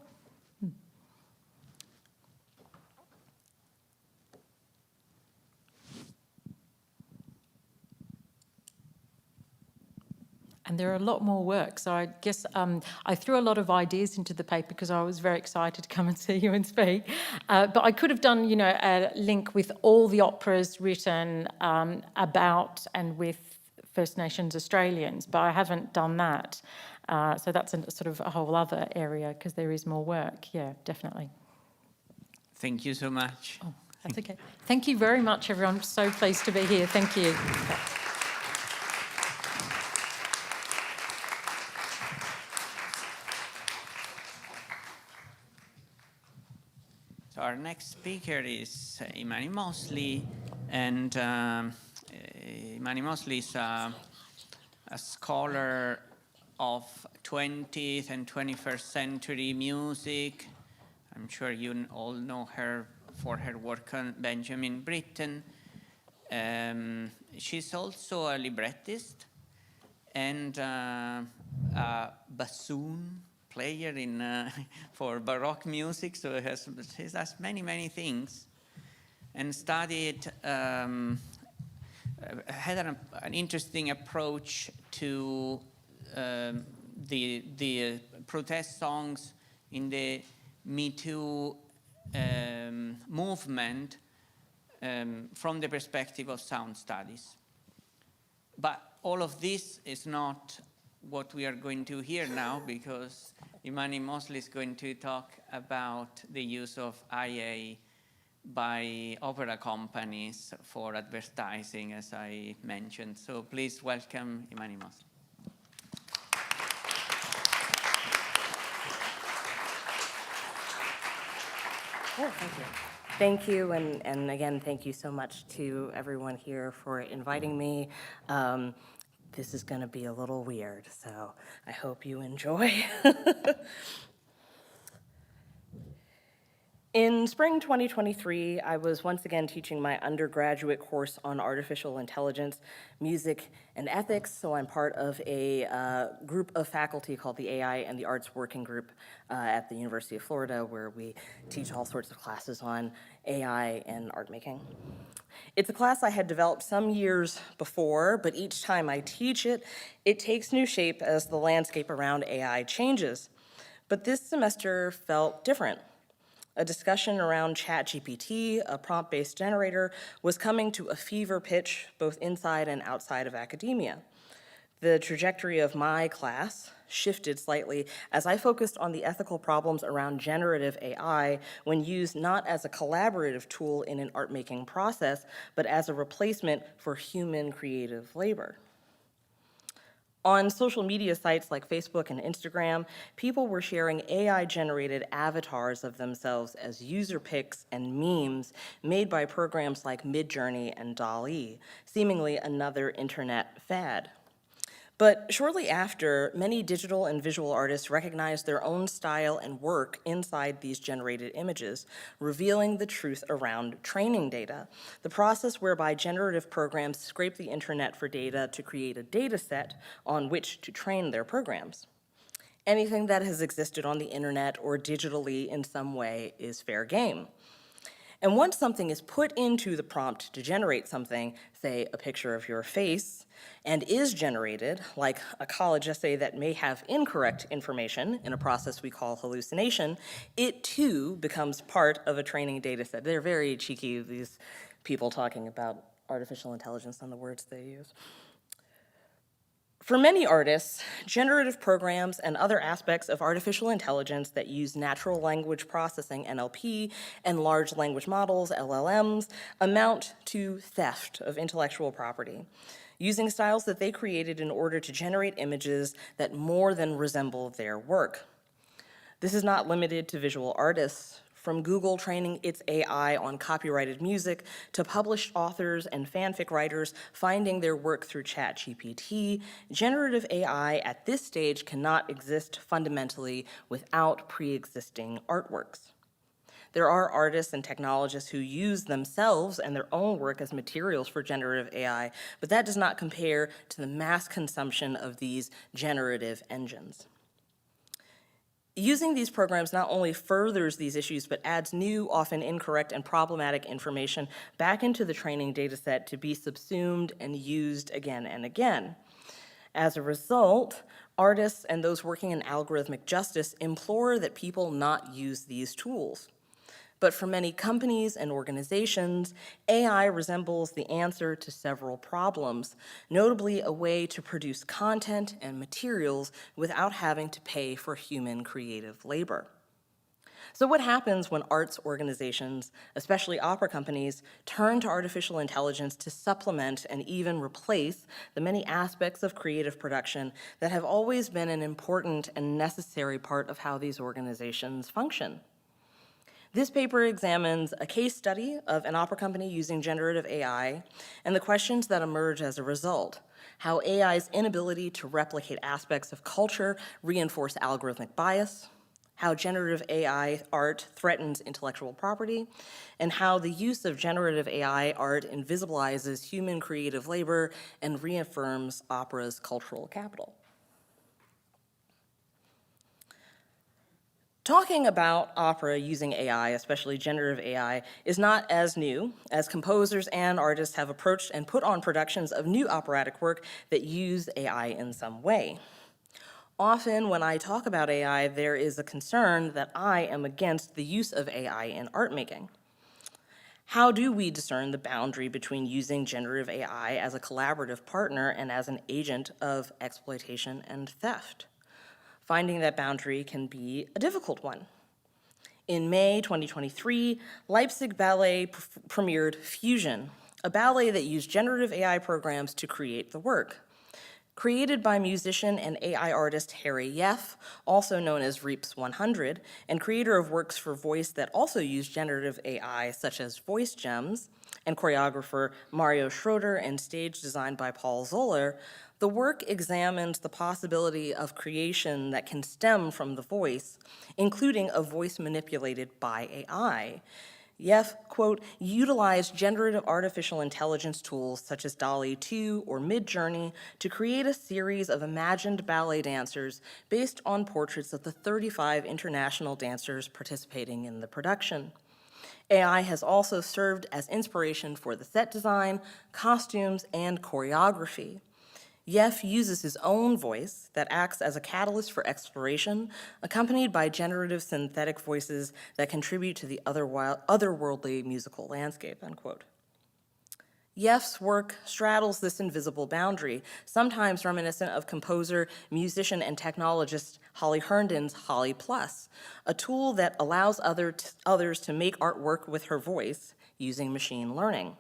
And there are a lot more work. So I guess I threw a lot of ideas into the paper because I was very excited to come and see you and speak. But I could have done, a link with all the operas written about and with First Nations Australians, but I haven't done that. So that's sort of a whole other area because there is more work. Yeah, definitely. Thank you so much. Oh, that's okay. Thank you very much, everyone. I'm so pleased to be here. Thank you. So our next speaker is Imani Mosley, and Imani Mosley is a scholar of 20th and 21st century music. I'm sure you all know her for her work on Benjamin Britten. She's also a librettist and a bassoon player for Baroque music, so she has many things, and studied, had an interesting approach to the protest songs in the Me Too movement from the perspective of sound studies. But all of this is not what we are going to hear now, because Imani Mosley is going to talk about the use of IA by opera companies for advertising, as I mentioned. So please welcome Imani Mosley. Oh, thank you. Thank you, and again, thank you so much to everyone here for inviting me. This is going to be a little weird, so I hope you enjoy. In spring 2023, I was once again teaching my undergraduate course on artificial intelligence, music, and ethics, so I'm part of a group of faculty called the AI and the Arts Working Group at the University of Florida, where we teach all sorts of classes on AI and art making. It's a class I had developed some years before, but each time I teach it, it takes new shape as the landscape around AI changes. But this semester felt different. A discussion around ChatGPT, a prompt-based generator, was coming to a fever pitch both inside and outside of academia. The trajectory of my class shifted slightly as I focused on the ethical problems around generative AI when used not as a collaborative tool in an art-making process, but as a replacement for human creative labor. On social media sites like Facebook and Instagram, people were sharing AI-generated avatars of themselves as user pics and memes made by programs like Midjourney and DALL-E, seemingly another internet fad. But shortly after, many digital and visual artists recognized their own style and work inside these generated images, revealing the truth around training data, the process whereby generative programs scrape the internet for data to create a data set on which to train their programs. Anything that has existed on the internet or digitally in some way is fair game. And once something is put into the prompt to generate something, say a picture of your face, and is generated, like a college essay that may have incorrect information in a process we call hallucination, it too becomes part of a training data set. They're very cheeky, these people talking about artificial intelligence and the words they use. For many artists, generative programs and other aspects of artificial intelligence that use natural language processing, NLP, and large language models, LLMs, amount to theft of intellectual property, using styles that they created in order to generate images that more than resemble their work. This is not limited to visual artists. From Google training its AI on copyrighted music to published authors and fanfic writers finding their work through ChatGPT, generative AI at this stage cannot exist fundamentally without pre-existing artworks. There are artists and technologists who use themselves and their own work as materials for generative AI, but that does not compare to the mass consumption of these generative engines. Using these programs not only furthers these issues, but adds new, often incorrect and problematic information back into the training data set to be subsumed and used again and again. As a result, artists and those working in algorithmic justice implore that people not use these tools. But for many companies and organizations, AI resembles the answer to several problems, notably a way to produce content and materials without having to pay for human creative labor. So what happens when arts organizations, especially opera companies, turn to artificial intelligence to supplement and even replace the many aspects of creative production that have always been an important and necessary part of how these organizations function? This paper examines a case study of an opera company using generative AI and the questions that emerge as a result, how AI's inability to replicate aspects of culture reinforce algorithmic bias, how generative AI art threatens intellectual property, and how the use of generative AI art invisibilizes human creative labor and reaffirms opera's cultural capital. Talking about opera using AI, especially generative AI, is not as new as composers and artists have approached and put on productions of new operatic work that use AI in some way. Often when I talk about AI, there is a concern that I am against the use of AI in art making. How do we discern the boundary between using generative AI as a collaborative partner and as an agent of exploitation and theft? Finding that boundary can be a difficult one. In May 2023, Leipzig Ballet premiered Fusion, a ballet that used generative AI programs to create the work. Created by musician and AI artist Harry Yeff, also known as Reaps 100, and creator of works for voice that also use generative AI, such as Voice Gems, and choreographer Mario Schroeder, and stage designed by Paul Zoller, the work examines the possibility of creation that can stem from the voice, including a voice manipulated by AI. Yeff, quote, utilized generative artificial intelligence tools such as DALL-E 2 or Midjourney to create a series of imagined ballet dancers based on portraits of the 35 international dancers participating in the production. AI has also served as inspiration for the set design, costumes, and choreography. Yef uses his own voice that acts as a catalyst for exploration, accompanied by generative synthetic voices that contribute to the otherworldly musical landscape, end quote. Yef's work straddles this invisible boundary, sometimes reminiscent of composer, musician, and technologist Holly Herndon's Holly Plus, a tool that allows others to make artwork with her voice using machine learning.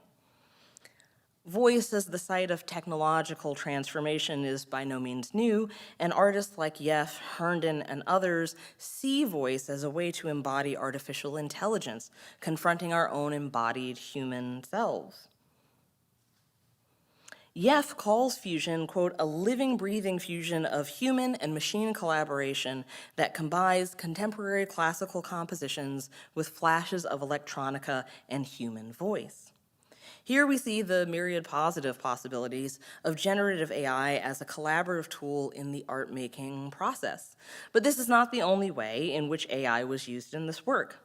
Voice as the site of technological transformation is by no means new, and artists like Yef, Herndon, and others see voice as a way to embody artificial intelligence, confronting our own embodied human selves. Yef calls fusion, quote, a living, breathing fusion of human and machine collaboration that combines contemporary classical compositions with flashes of electronica and human voice. Here we see the myriad positive possibilities of generative AI as a collaborative tool in the art-making process. But this is not the only way in which AI was used in this work.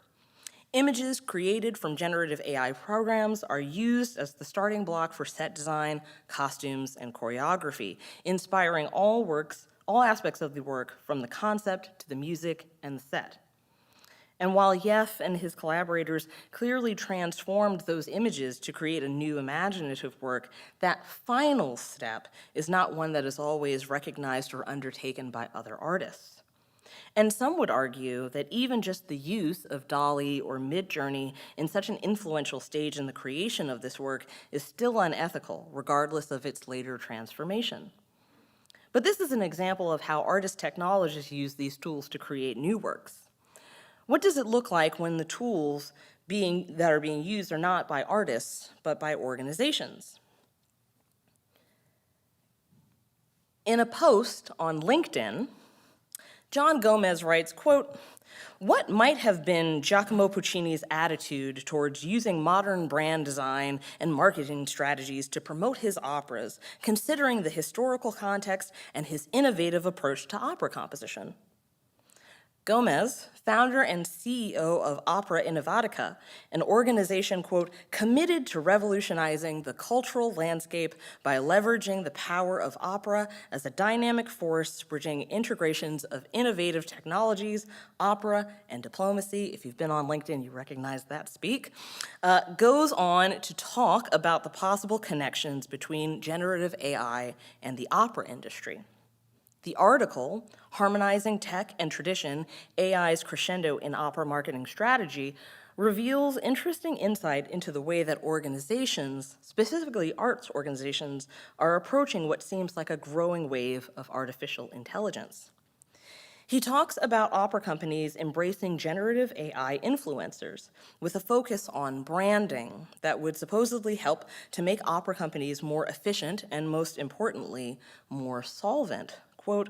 Images created from generative AI programs are used as the starting block for set design, costumes, and choreography, inspiring all aspects of the work, from the concept to the music and the set. And while Yef and his collaborators clearly transformed those images to create a new imaginative work, that final step is not one that is always recognized or undertaken by other artists. And some would argue that even just the use of DALL-E or Midjourney in such an influential stage in the creation of this work is still unethical, regardless of its later transformation. But this is an example of how artist-technologists use these tools to create new works. What does it look like when the tools that are being used are not by artists, but by organizations? In a post on LinkedIn, John Gomez writes, quote, "What might have been Giacomo Puccini's attitude towards using modern brand design and marketing strategies to promote his operas, considering the historical context and his innovative approach to opera composition?" Gomez, founder and CEO of Opera Innovatica, an organization, quote, "committed to revolutionizing the cultural landscape by leveraging the power of opera as a dynamic force, bridging integrations of innovative technologies, opera, and diplomacy." If you've been on LinkedIn, you recognize that speak. Goes on to talk about the possible connections between generative AI and the opera industry. The article, Harmonizing Tech and Tradition, AI's Crescendo in Opera Marketing Strategy, reveals interesting insight into the way that organizations, specifically arts organizations, are approaching what seems like a growing wave of artificial intelligence. He talks about opera companies embracing generative AI influencers with a focus on branding that would supposedly help to make opera companies more efficient and, most importantly, more solvent. Quote,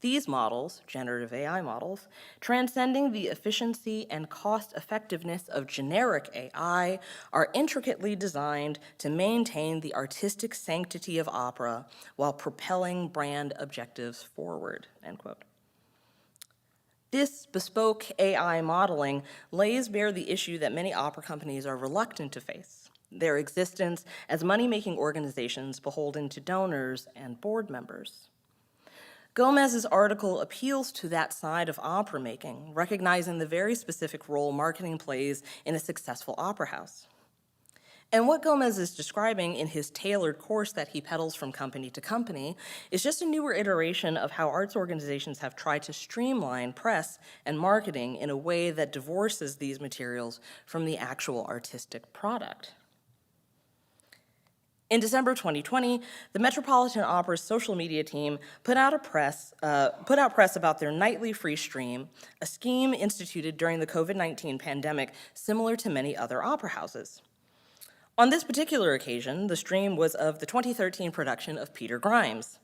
"These models, generative AI models, transcending the efficiency and cost effectiveness of generic AI, are intricately designed to maintain the artistic sanctity of opera while propelling brand objectives forward," end quote. This bespoke AI modeling lays bare the issue that many opera companies are reluctant to face: their existence as money-making organizations beholden to donors and board members. Gomez's article appeals to that side of opera making, recognizing the very specific role marketing plays in a successful opera house. And what Gomez is describing in his tailored course that he peddles from company to company is just a newer iteration of how arts organizations have tried to streamline press and marketing in a way that divorces these materials from the actual artistic product. In December 2020, the Metropolitan Opera's social media team put out press about their nightly free stream, a scheme instituted during the COVID-19 pandemic similar to many other opera houses. On this particular occasion, the stream was of the 2013 production of Peter Grimes.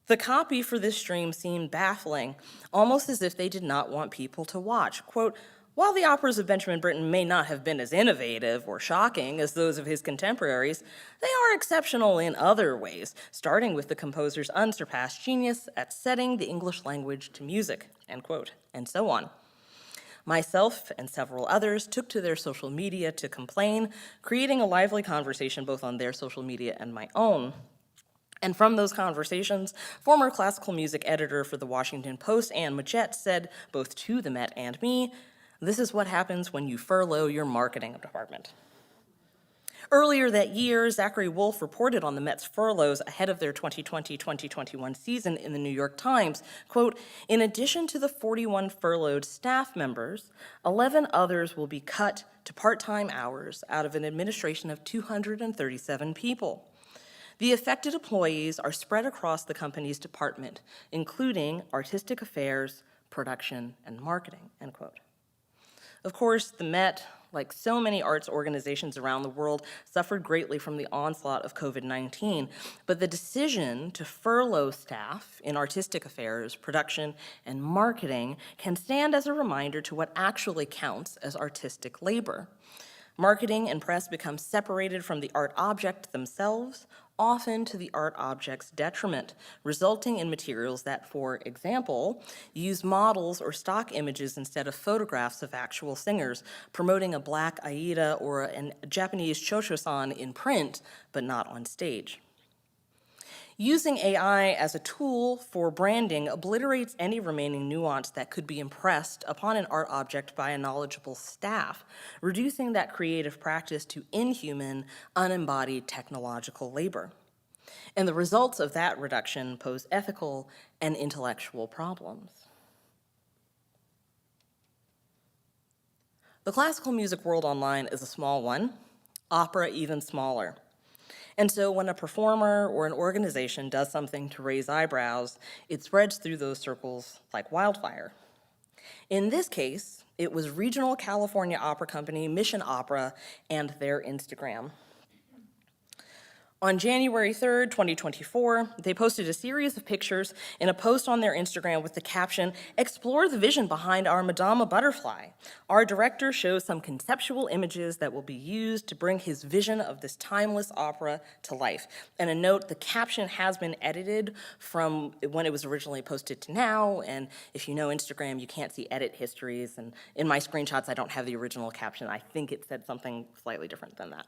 The copy for this stream seemed baffling, almost as if they did not want people to watch. Quote, "While the operas of Benjamin Britten may not have been as innovative or shocking as those of his contemporaries, they are exceptional in other ways, starting with the composer's unsurpassed genius at setting the English language to music," end quote, and so on. Myself and several others took to their social media to complain, creating a lively conversation both on their social media and my own. And from those conversations, former classical music editor for the Washington Post, Anne Majette, said, both to the Met and me, "This is what happens when you furlough your marketing department." Earlier that year, Zachary Wolfe reported on the Met's furloughs ahead of their 2020-2021 season in the New York Times, quote, "In addition to the 41 furloughed staff members, 11 others will be cut to part-time hours out of an administration of 237 people. The affected employees are spread across the company's department, including artistic affairs, production, and marketing," end quote. Of course, the Met, like so many arts organizations around the world, suffered greatly from the onslaught of COVID-19, but the decision to furlough staff in artistic affairs, production, and marketing can stand as a reminder to what actually counts as artistic labor. Marketing and press become separated from the art object themselves, often to the art object's detriment, resulting in materials that, for example, use models or stock images instead of photographs of actual singers, promoting a black Aida or a Japanese Chocho-san in print, but not on stage. Using AI as a tool for branding obliterates any remaining nuance that could be impressed upon an art object by a knowledgeable staff, reducing that creative practice to inhuman, unembodied technological labor. And the results of that reduction pose ethical and intellectual problems. The classical music world online is a small one, opera even smaller. And so when a performer or an organization does something to raise eyebrows, it spreads through those circles like wildfire. In this case, it was regional California opera company Mission Opera and their Instagram. On January 3rd, 2024, they posted a series of pictures in a post on their Instagram with the caption, "Explore the vision behind our Madama Butterfly. Our director shows some conceptual images that will be used to bring his vision of this timeless opera to life." And a note, the caption has been edited from when it was originally posted to now, and if you know Instagram, you can't see edit histories, and in my screenshots, I don't have the original caption. I think it said something slightly different than that.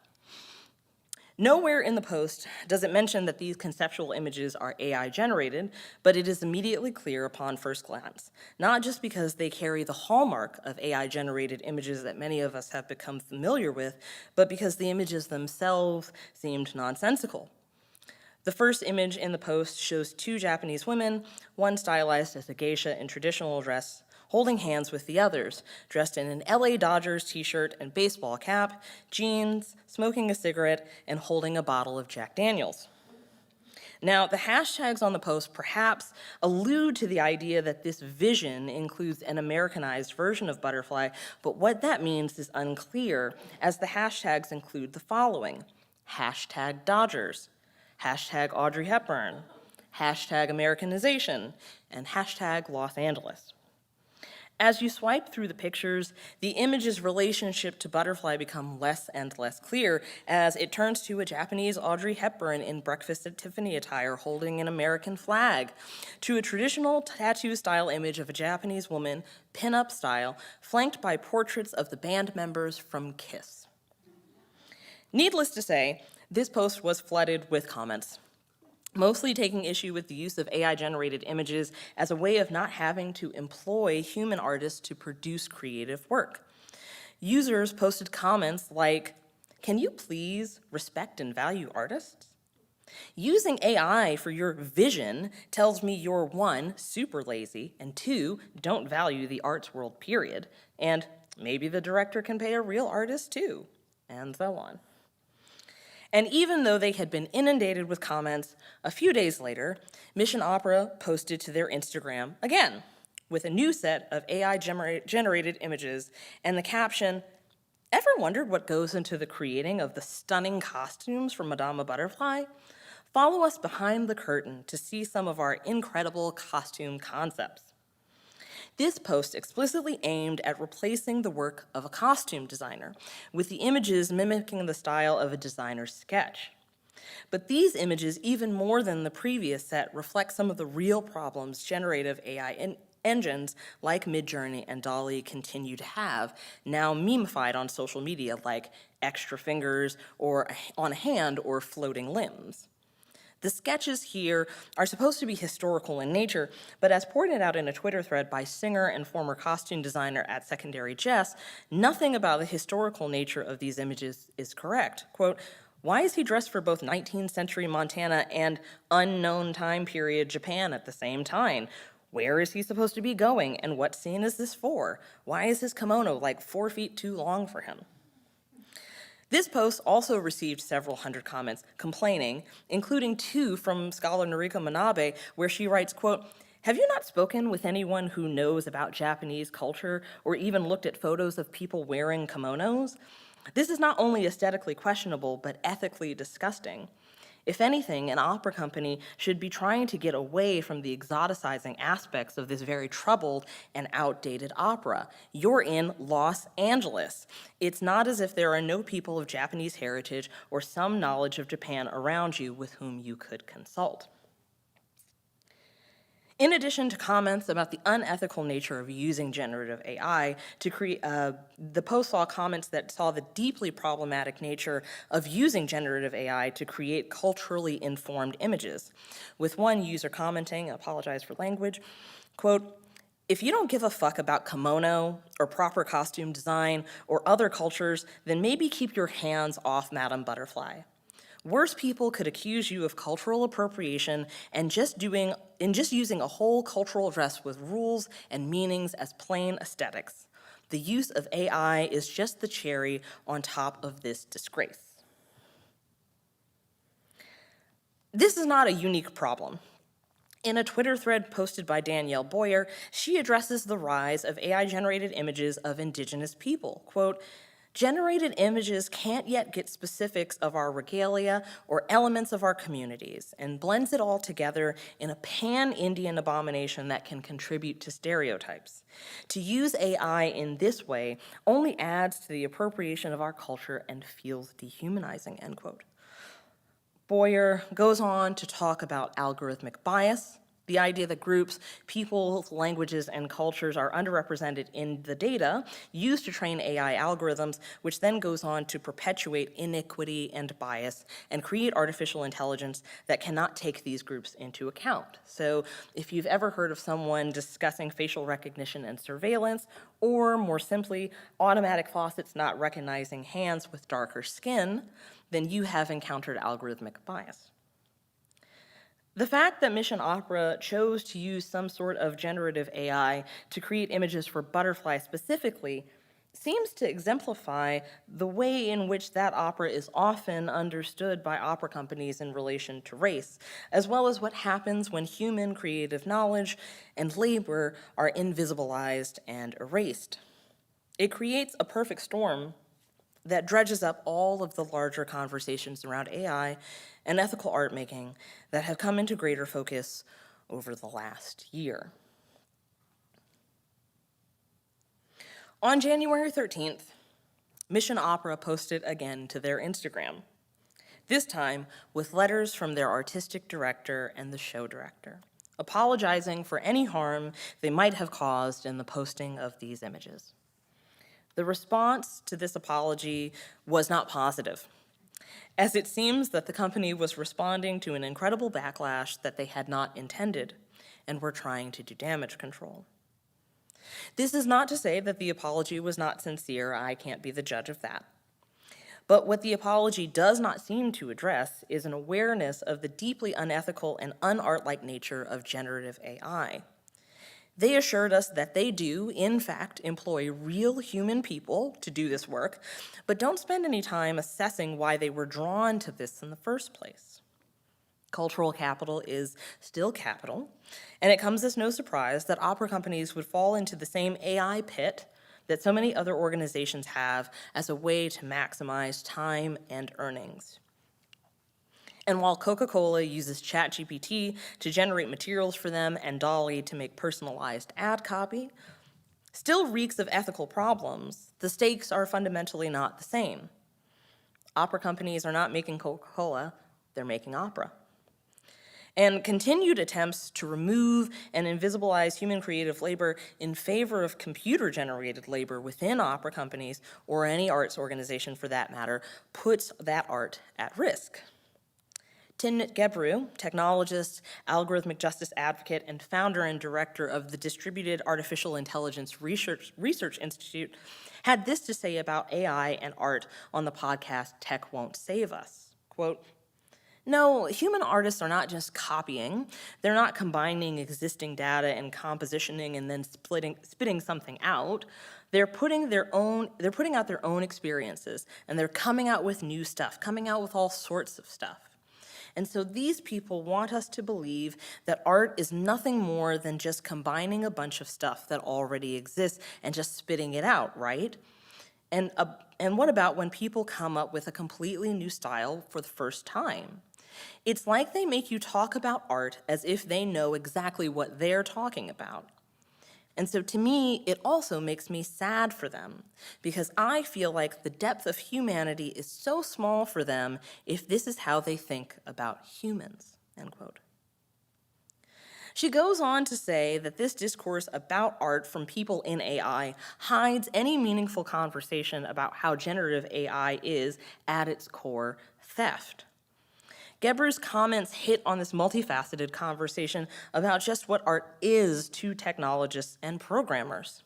Nowhere in the post does it mention that these conceptual images are AI generated, but it is immediately clear upon first glance, not just because they carry the hallmark of AI generated images that many of us have become familiar with, but because the images themselves seemed nonsensical. The first image in the post shows two Japanese women, one stylized as a geisha in traditional dress, holding hands with the others, dressed in an LA Dodgers t-shirt and baseball cap, jeans, smoking a cigarette, and holding a bottle of Jack Daniels. Now, the hashtags on the post perhaps allude to the idea that this vision includes an Americanized version of Butterfly, but what that means is unclear, as the hashtags include the following: hashtag Dodgers, hashtag Audrey Hepburn, hashtag Americanization, and hashtag Los Angeles. As you swipe through the pictures, the image's relationship to Butterfly become less and less clear as it turns to a Japanese Audrey Hepburn in Breakfast at Tiffany attire holding an American flag, to a traditional tattoo-style image of a Japanese woman, pin-up style, flanked by portraits of the band members from Kiss. Needless to say, this post was flooded with comments, mostly taking issue with the use of AI-generated images as a way of not having to employ human artists to produce creative work. Users posted comments like, "Can you please respect and value artists? Using AI for your vision tells me you're 1, super lazy, and 2, don't value the arts world, period, and maybe the director can pay a real artist too," and so on. And even though they had been inundated with comments, a few days later, Mission Opera posted to their Instagram again with a new set of AI-generated images and the caption, "Ever wondered what goes into the creating of the stunning costumes for Madama Butterfly? Follow us behind the curtain to see some of our incredible costume concepts." This post explicitly aimed at replacing the work of a costume designer, with the images mimicking the style of a designer's sketch. But these images, even more than the previous set, reflect some of the real problems generative AI engines like Midjourney and DALL-E continue to have, now memeified on social media, like extra fingers or on a hand or floating limbs. The sketches here are supposed to be historical in nature, but as pointed out in a Twitter thread by singer and former costume designer at Secondary Jess, nothing about the historical nature of these images is correct. Quote, "Why is he dressed for both 19th century Montana and unknown time period Japan at the same time? Where is he supposed to be going, and what scene is this for? Why is his kimono like 4 feet too long for him?" This post also received several hundred comments complaining, including 2 from scholar Noriko Manabe, where she writes, quote, "Have you not spoken with anyone who knows about Japanese culture or even looked at photos of people wearing kimonos? This is not only aesthetically questionable, but ethically disgusting. If anything, an opera company should be trying to get away from the exoticizing aspects of this very troubled and outdated opera. You're in Los Angeles. It's not as if there are no people of Japanese heritage or some knowledge of Japan around you with whom you could consult." In addition to comments about the unethical nature of using generative AI to create, the post saw comments that saw the deeply problematic nature of using generative AI to create culturally informed images, with one user commenting, apologize for language, quote, "If you don't give a fuck about kimono or proper costume design or other cultures, then maybe keep your hands off Madame Butterfly. Worse people could accuse you of cultural appropriation and just using a whole cultural dress with rules and meanings as plain aesthetics. The use of AI is just the cherry on top of this disgrace." This is not a unique problem. In a Twitter thread posted by Danielle Boyer, she addresses the rise of AI-generated images of indigenous people. Quote, "Generated images can't yet get specifics of our regalia or elements of our communities and blends it all together in a pan-Indian abomination that can contribute to stereotypes. To use AI in this way only adds to the appropriation of our culture and feels dehumanizing," end quote. Boyer goes on to talk about algorithmic bias, the idea that groups, peoples, languages, and cultures are underrepresented in the data used to train AI algorithms, which then goes on to perpetuate inequity and bias and create artificial intelligence that cannot take these groups into account. So if you've ever heard of someone discussing facial recognition and surveillance, or more simply, automatic faucets not recognizing hands with darker skin, then you have encountered algorithmic bias. The fact that Mission Opera chose to use some sort of generative AI to create images for Butterfly specifically seems to exemplify the way in which that opera is often understood by opera companies in relation to race, as well as what happens when human creative knowledge and labor are invisibilized and erased. It creates a perfect storm that dredges up all of the larger conversations around AI and ethical art making that have come into greater focus over the last year. On January 13th, Mission Opera posted again to their Instagram, this time with letters from their artistic director and the show director, apologizing for any harm they might have caused in the posting of these images. The response to this apology was not positive, as it seems that the company was responding to an incredible backlash that they had not intended and were trying to do damage control. This is not to say that the apology was not sincere. I can't be the judge of that. But what the apology does not seem to address is an awareness of the deeply unethical and unart-like nature of generative AI. They assured us that they do, in fact, employ real human people to do this work, but don't spend any time assessing why they were drawn to this in the first place. Cultural capital is still capital, and it comes as no surprise that opera companies would fall into the same AI pit that so many other organizations have as a way to maximize time and earnings. And while Coca-Cola uses ChatGPT to generate materials for them and DALL-E to make personalized ad copy, still reeks of ethical problems, the stakes are fundamentally not the same. Opera companies are not making Coca-Cola, they're making opera. And continued attempts to remove and invisibilize human creative labor in favor of computer-generated labor within opera companies, or any arts organization for that matter, puts that art at risk. Timnit Gebru, technologist, algorithmic justice advocate, and founder and director of the Distributed Artificial Intelligence Research Institute, had this to say about AI and art on the podcast Tech Won't Save Us. Quote, "No, human artists are not just copying. They're not combining existing data and compositioning and then spitting something out. They're putting out their own experiences, and they're coming out with new stuff, coming out with all sorts of stuff. And so these people want us to believe that art is nothing more than just combining a bunch of stuff that already exists and just spitting it out, right? And what about when people come up with a completely new style for the first time? It's like they make you talk about art as if they know exactly what they're talking about. And so to me, it also makes me sad for them, because I feel like the depth of humanity is so small for them if this is how they think about humans," end quote. She goes on to say that this discourse about art from people in AI hides any meaningful conversation about how generative AI is, at its core, theft. Gebru's comments hit on this multifaceted conversation about just what art is to technologists and programmers.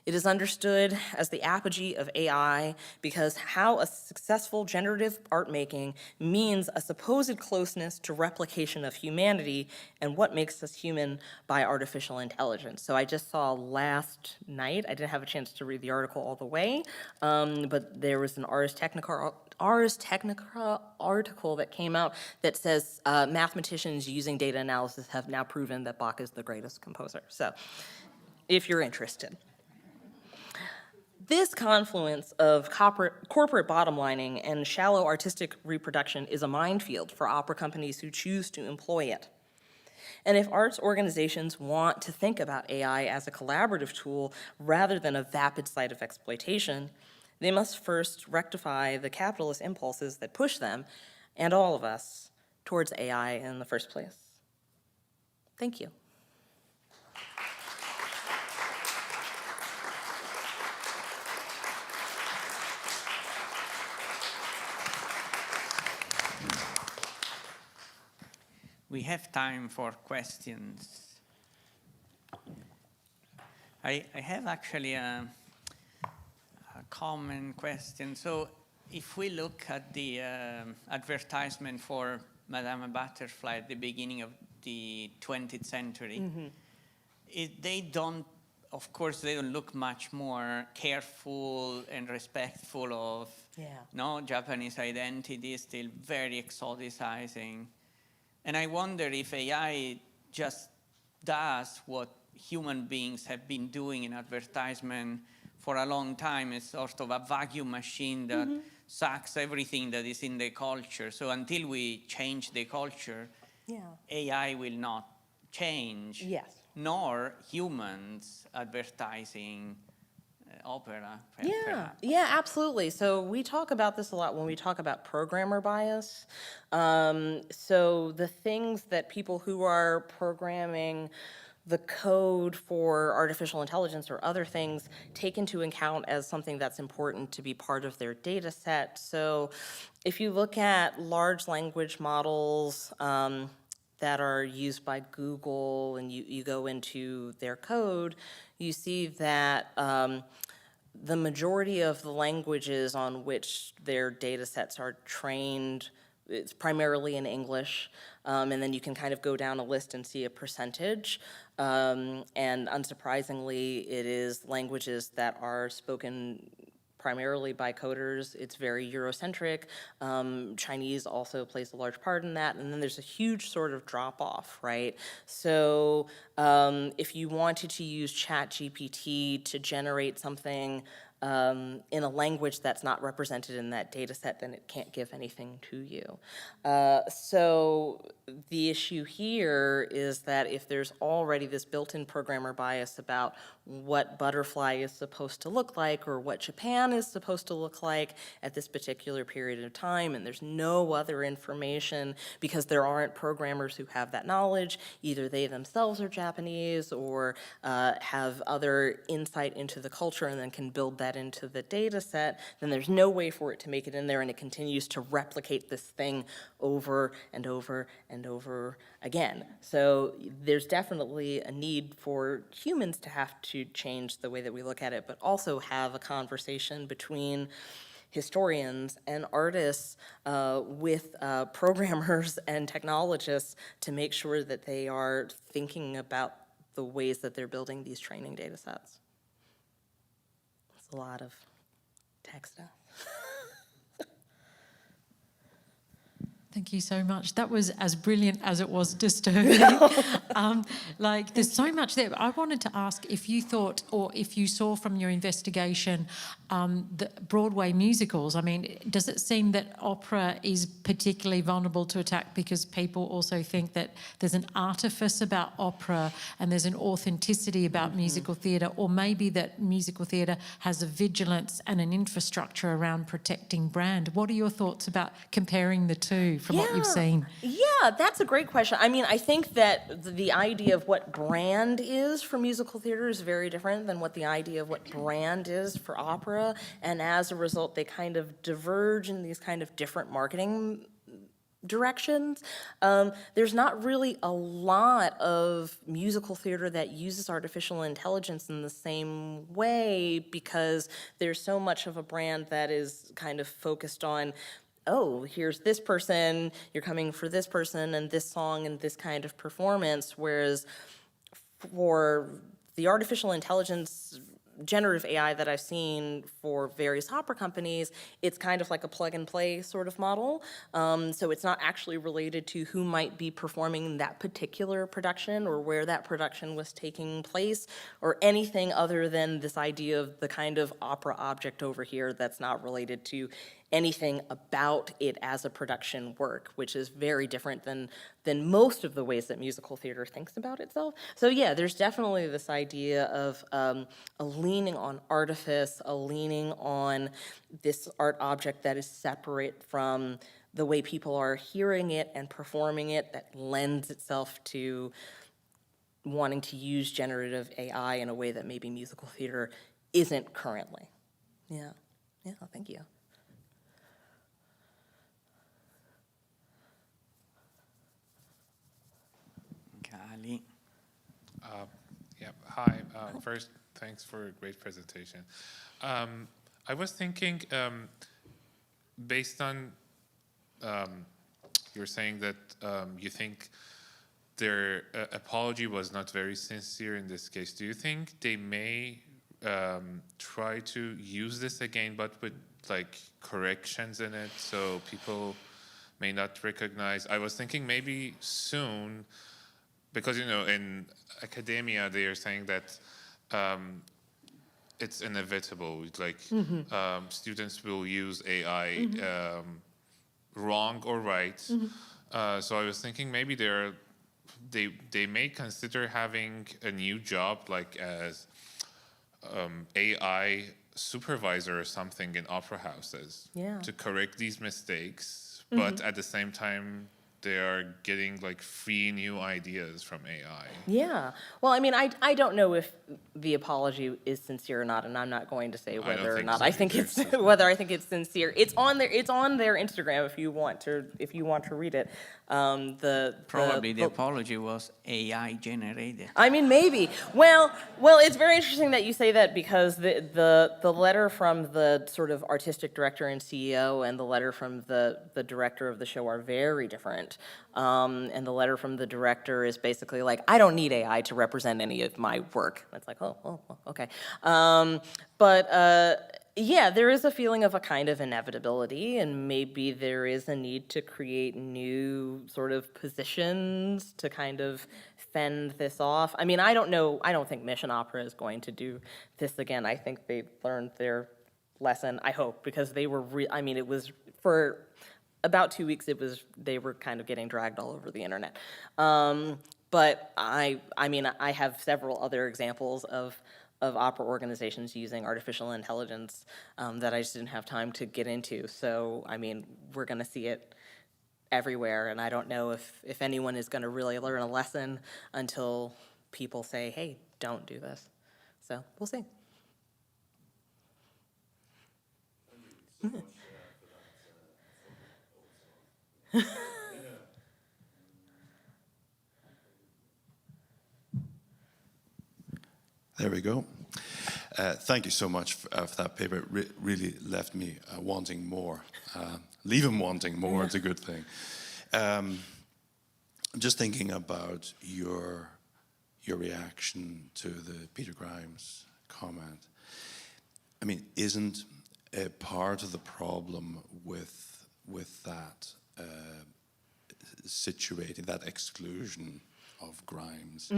It is understood as the apogee of AI because how a successful generative art making means a supposed closeness to replication of humanity and what makes us human by artificial intelligence. So I just saw last night, I didn't have a chance to read the article all the way, but there was an Ars Technica article that came out that says mathematicians using data analysis have now proven that Bach is the greatest composer. So if you're interested. This confluence of corporate bottomlining and shallow artistic reproduction is a minefield for opera companies who choose to employ it. And if arts organizations want to think about AI as a collaborative tool rather than a vapid site of exploitation, they must first rectify the capitalist impulses that push them, and all of us, towards AI in the first place. Thank you. We have time for questions. I have actually a common question. So if we look at the advertisement for Madame Butterfly at the beginning of the 20th century, they don't, of course, they don't look much more careful and respectful of Japanese identity, still very exoticizing. And I wonder if AI just does what human beings have been doing in advertisement for a long time. It's sort of a vacuum machine that sucks everything that is in the culture. So until we change the culture, AI will not change, nor humans advertising opera. Yeah, absolutely. So we talk about this a lot when we talk about programmer bias. So the things that people who are programming the code for artificial intelligence or other things take into account as something that's important to be part of their data set. So if you look at large language models that are used by Google and you go into their code, you see that the majority of the languages on which their data sets are trained, it's primarily in English, and then you can kind of go down a list and see a percentage. And unsurprisingly, it is languages that are spoken primarily by coders. It's very Eurocentric. Chinese also plays a large part in that. And then there's a huge sort of drop off, right? So if you wanted to use ChatGPT to generate something in a language that's not represented in that data set, then it can't give anything to you. So the issue here is that if there's already this built-in programmer bias about what Butterfly is supposed to look like or what Japan is supposed to look like at this particular period of time, and there's no other information because there aren't programmers who have that knowledge, either they themselves are Japanese or have other insight into the culture and then can build that that into the data set, then there's no way for it to make it in there, and it continues to replicate this thing over and over and over again. So there's definitely a need for humans to have to change the way that we look at it, but also have a conversation between historians and artists with programmers and technologists to make sure that they are thinking about the ways that they're building these training data sets. It's a lot of tech stuff. Thank you so much. That was as brilliant as it was disturbing. Like, there's so much there. I wanted to ask if you thought, or if you saw from your investigation, the Broadway musicals. I mean, does it seem that opera is particularly vulnerable to attack because people also think that there's an artifice about opera and there's an authenticity about musical theatre, or maybe that musical theatre has a vigilance and an infrastructure around protecting brand? What are your thoughts about comparing the two from what you've seen? Yeah, that's a great question. I mean, I think that the idea of what brand is for musical theater is very different than what the idea of what brand is for opera, and as a result, they kind of diverge in these kind of different marketing directions. There's not really a lot of musical theater that uses artificial intelligence in the same way, because there's so much of a brand that is kind of focused on, oh, here's this person, you're coming for this person and this song and this kind of performance, whereas for the artificial intelligence generative AI that I've seen for various opera companies, it's kind of like a plug and play sort of model. So it's not actually related to who might be performing that particular production or where that production was taking place or anything other than this idea of the kind of opera object over here that's not related to anything about it as a production work, which is very different than most of the ways that musical theater thinks about itself. So yeah, there's definitely this idea of a leaning on artifice, a leaning on this art object that is separate from the way people are hearing it and performing it, that lends itself to wanting to use generative AI in a way that maybe musical theater isn't currently. Yeah, thank you. Yeah, hi. First, thanks for a great presentation. I was thinking, based on you're saying that you think their apology was not very sincere in this case. Do you think they may try to use this again, but with like corrections in it, so people may not recognize? I was thinking maybe soon, because, you know, in academia, they are saying that it's inevitable. Like, students will use AI wrong or right. So I was thinking maybe they may consider having a new job, like as AI supervisor or something in opera houses, to correct these mistakes. But at the same time, they are getting like free new ideas from AI. Yeah. Well, I mean, I don't know if the apology is sincere or not, and I'm not going to say whether or not I think it's whether I think it's sincere. It's on their Instagram if you want to read it. Probably the apology was AI generated. I mean, maybe. Well, it's very interesting that you say that, because the letter from the sort of artistic director and CEO and the letter from the director of the show are very different. And the letter from the director is basically like, I don't need AI to represent any of my work. It's like, oh, okay. Yeah, there is a feeling of a kind of inevitability, and maybe there is a need to create new sort of positions to kind of fend this off. I mean, I don't know. I don't think Mission Opera is going to do this again. I think they learned their lesson, I hope, because they were, I mean, it was for about 2 weeks, they were kind of getting dragged all over the internet. But I mean, I have several other examples of opera organizations using artificial intelligence that I just didn't have time to get into. So, I mean, we're going to see it everywhere, and I don't know if anyone is going to really learn a lesson until people say, hey, don't do this. So, we'll see. There we go. Thank you so much for that paper. It really left me wanting more. Leaving wanting more, it's a good thing. I'm just thinking about your reaction to the Peter Grimes comment. I mean, isn't a part of the problem with that situating, that exclusion of Grimes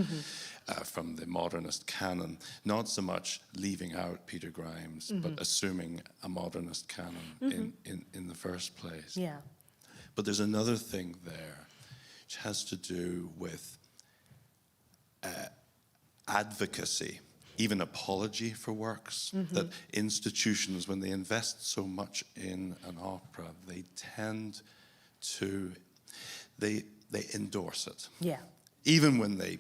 from the modernist canon, not so much leaving out Peter Grimes, but assuming a modernist canon in the first place. Yeah. But there's another thing there, which has to do with advocacy, even apology for works, that institutions, when they invest so much in an opera, they tend to, they endorse it. Yeah. Even when they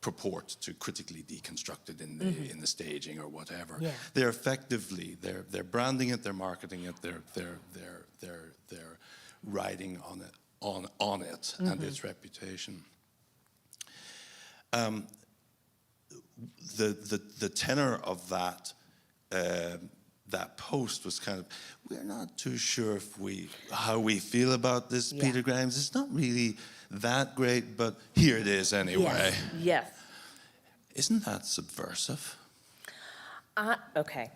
purport to critically deconstruct it in the staging or whatever, they're effectively they're branding it, they're marketing it, they're riding on it and its reputation. The tenor of that post was kind of, we're not too sure how we feel about this, Peter Grimes. It's not really that great, but here it is anyway. Yes. Isn't that subversive? Okay.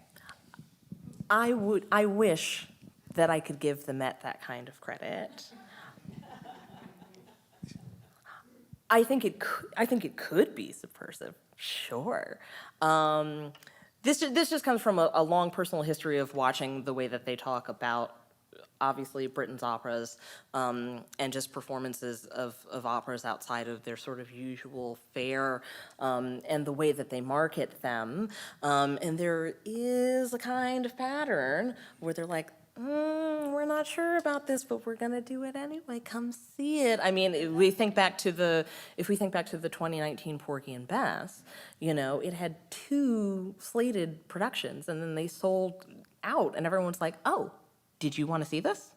I wish that I could give the Met that kind of credit. I think it could be subversive, sure. This just comes from a long personal history of watching the way that they talk about, obviously, Britain's operas, and just performances of operas outside of their sort of usual fare, and the way that they market them. And there is a kind of pattern where they're like, we're not sure about this, but we're gonna do it anyway. Come see it. I mean, if we think back to the 2019 Porgy and Bess, you know, it had 2 slated productions, and then they sold out, and everyone's like, "Oh, did you want to see this?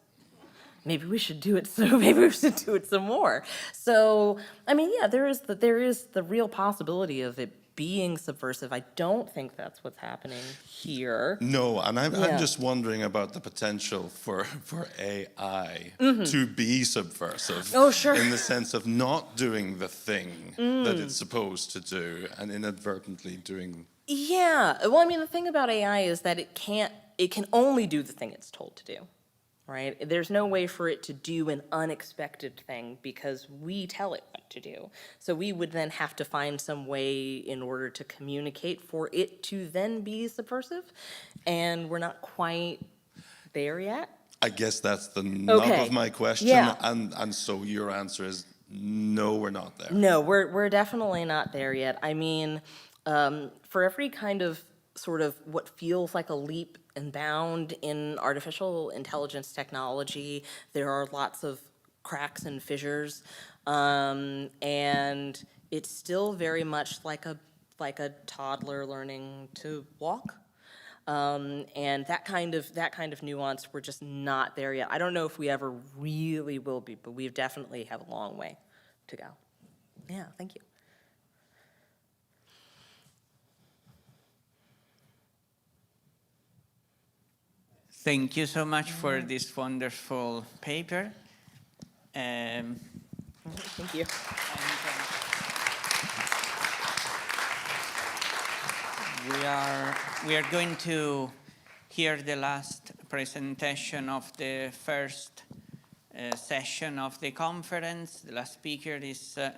Maybe we should do it. So maybe we should do it some more." So, I mean, yeah, there is the real possibility of it being subversive. I don't think that's what's happening here. No, and I'm just wondering about the potential for AI to be subversive. Oh, sure. In the sense of not doing the thing that it's supposed to do and inadvertently doing. Yeah. Well, I mean, the thing about AI is that it can only do the thing it's told to do, right? There's no way for it to do an unexpected thing because we tell it what to do. So we would then have to find some way in order to communicate for it to then be subversive, and we're not quite there yet. I guess that's the nub of my question, Yeah. and so your answer is no, we're not there. No, we're definitely not there yet. I mean, for every kind of sort of what feels like a leap and bound in artificial intelligence technology, there are lots of cracks and fissures, and it's still very much like a toddler learning to walk. And that kind of nuance, we're just not there yet. I don't know if we ever really will be, but we definitely have a long way to go. Yeah, thank you. Thank you so much for this wonderful paper. Thank you. We are going to hear the last presentation of the first session of the conference. The last speaker is Sun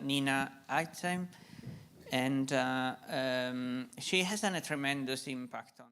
Eidsheim, and she has a tremendous impact on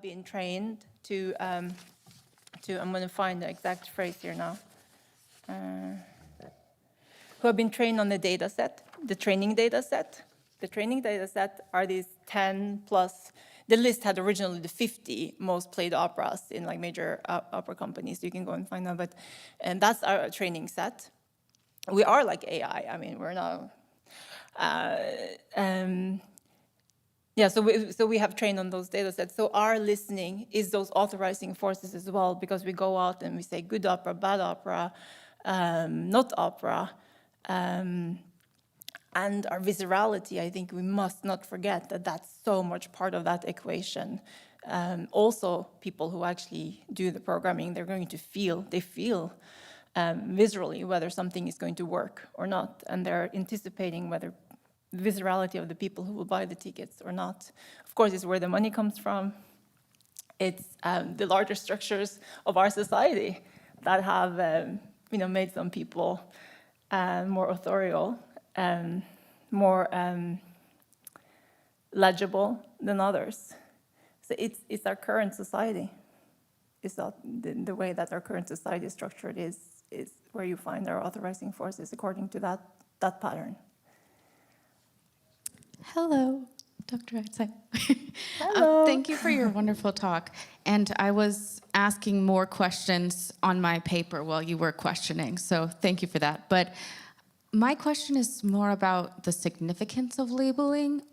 Been trained to I'm going to find the exact phrase here now. Who have been trained on the data set, the training data set. The training data set are these 10 plus. The list had originally the 50 most played operas in like major opera companies. You can go and find them, and that's our training set. We are like AI. I mean, we're not. Yeah, so we have trained on those data sets. So our listening is those authorizing forces as well, because we go out and we say good opera, bad opera, not opera. And our viscerality, I think we must not forget that that's so much part of that equation. Also, people who actually do the programming, they're going to feel viscerally whether something is going to work or not, and they're anticipating whether the viscerality of the people who will buy the tickets or not. Of course, it's where the money comes from. It's the larger structures of our society that have made some people more authorial, more legible than others. So it's our current society. It's not the way that our current society is structured is where you find our authorizing forces according to that pattern. Hello, Dr. Eidsheim. Hello. Thank you for your wonderful talk. And I was asking more questions on my paper while you were questioning, so thank you for that. But my question is more about the significance of labeling,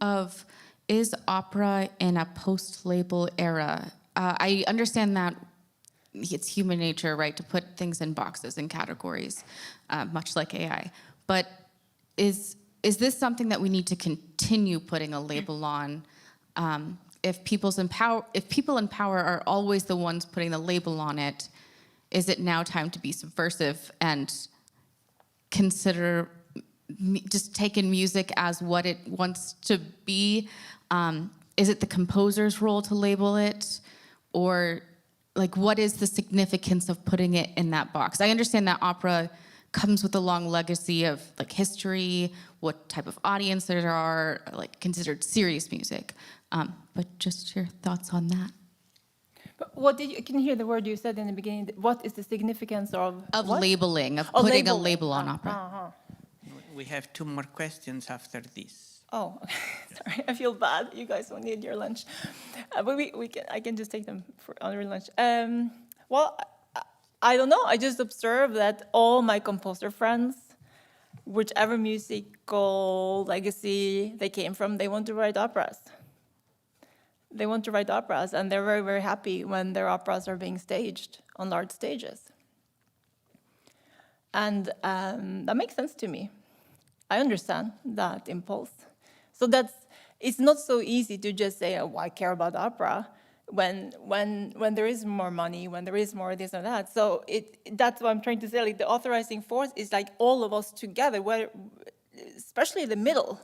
is opera in a post-label era? I understand that it's human nature, right, to put things in boxes and categories, much like AI. But is this something that we need to continue putting a label on? If people in power are always the ones putting the label on it, is it now time to be subversive and consider just taking music as what it wants to be? Is it the composer's role to label it? Or like, what is the significance of putting it in that box? I understand that opera comes with a long legacy of like history, what type of audience there are, like considered serious music. But just your thoughts on that. But what did you, can you hear the word you said in the beginning? What is the significance of what? Labeling, of putting a label on opera? We have 2 more questions after this. Oh, sorry, I feel bad. You guys will need your lunch. But I can just take them on your lunch. Well, I don't know. I just observed that all my composer friends, whichever musical legacy they came from, they want to write operas. They want to write operas, and they're very, very happy when their operas are being staged on large stages. And that makes sense to me. I understand that impulse. So it's not so easy to just say, oh, I care about opera when there is more money, when there is more this or that. So that's what I'm trying to say. Like, the authorizing force is like all of us together, especially the middle,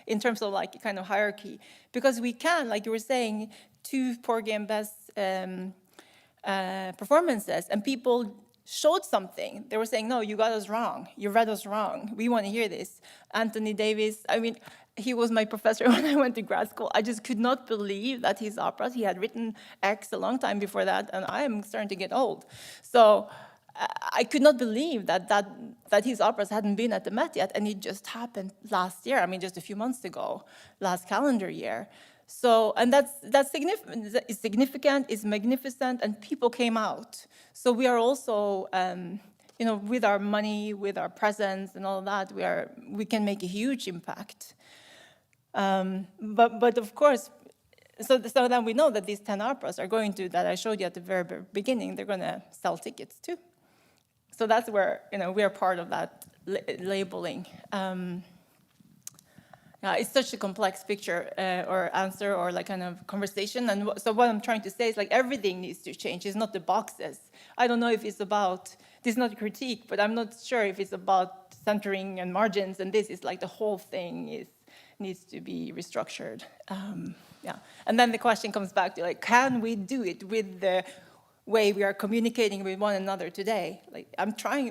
in terms of like kind of hierarchy, because we can, like you were saying, 2 Porgy and Bess performances, and people showed something. They were saying, no, you got us wrong. You read us wrong. We want to hear this. Anthony Davis, I mean, he was my professor when I went to grad school. I just could not believe that his operas, he had written X a long time before that, and I am starting to get old. So I could not believe that his operas hadn't been at the Met yet, and it just happened last year. I mean, just a few months ago, last calendar year. So, and that's significant. It's significant. It's magnificent, and people came out. So we are also, with our money, with our presence, and all of that, we can make a huge impact. But of course, so then we know that these 10 operas are going to, that I showed you at the very, very beginning, they're going to sell tickets too. So that's where, we are part of that labeling. It's such a complex picture or answer or like kind of conversation. And so what I'm trying to say is like everything needs to change. It's not the boxes. I don't know if it's about, this is not a critique, but I'm not sure if it's about centering and margins. And this is like the whole thing needs to be restructured. And then the question comes back to like, can we do it with the way we are communicating with one another today? Like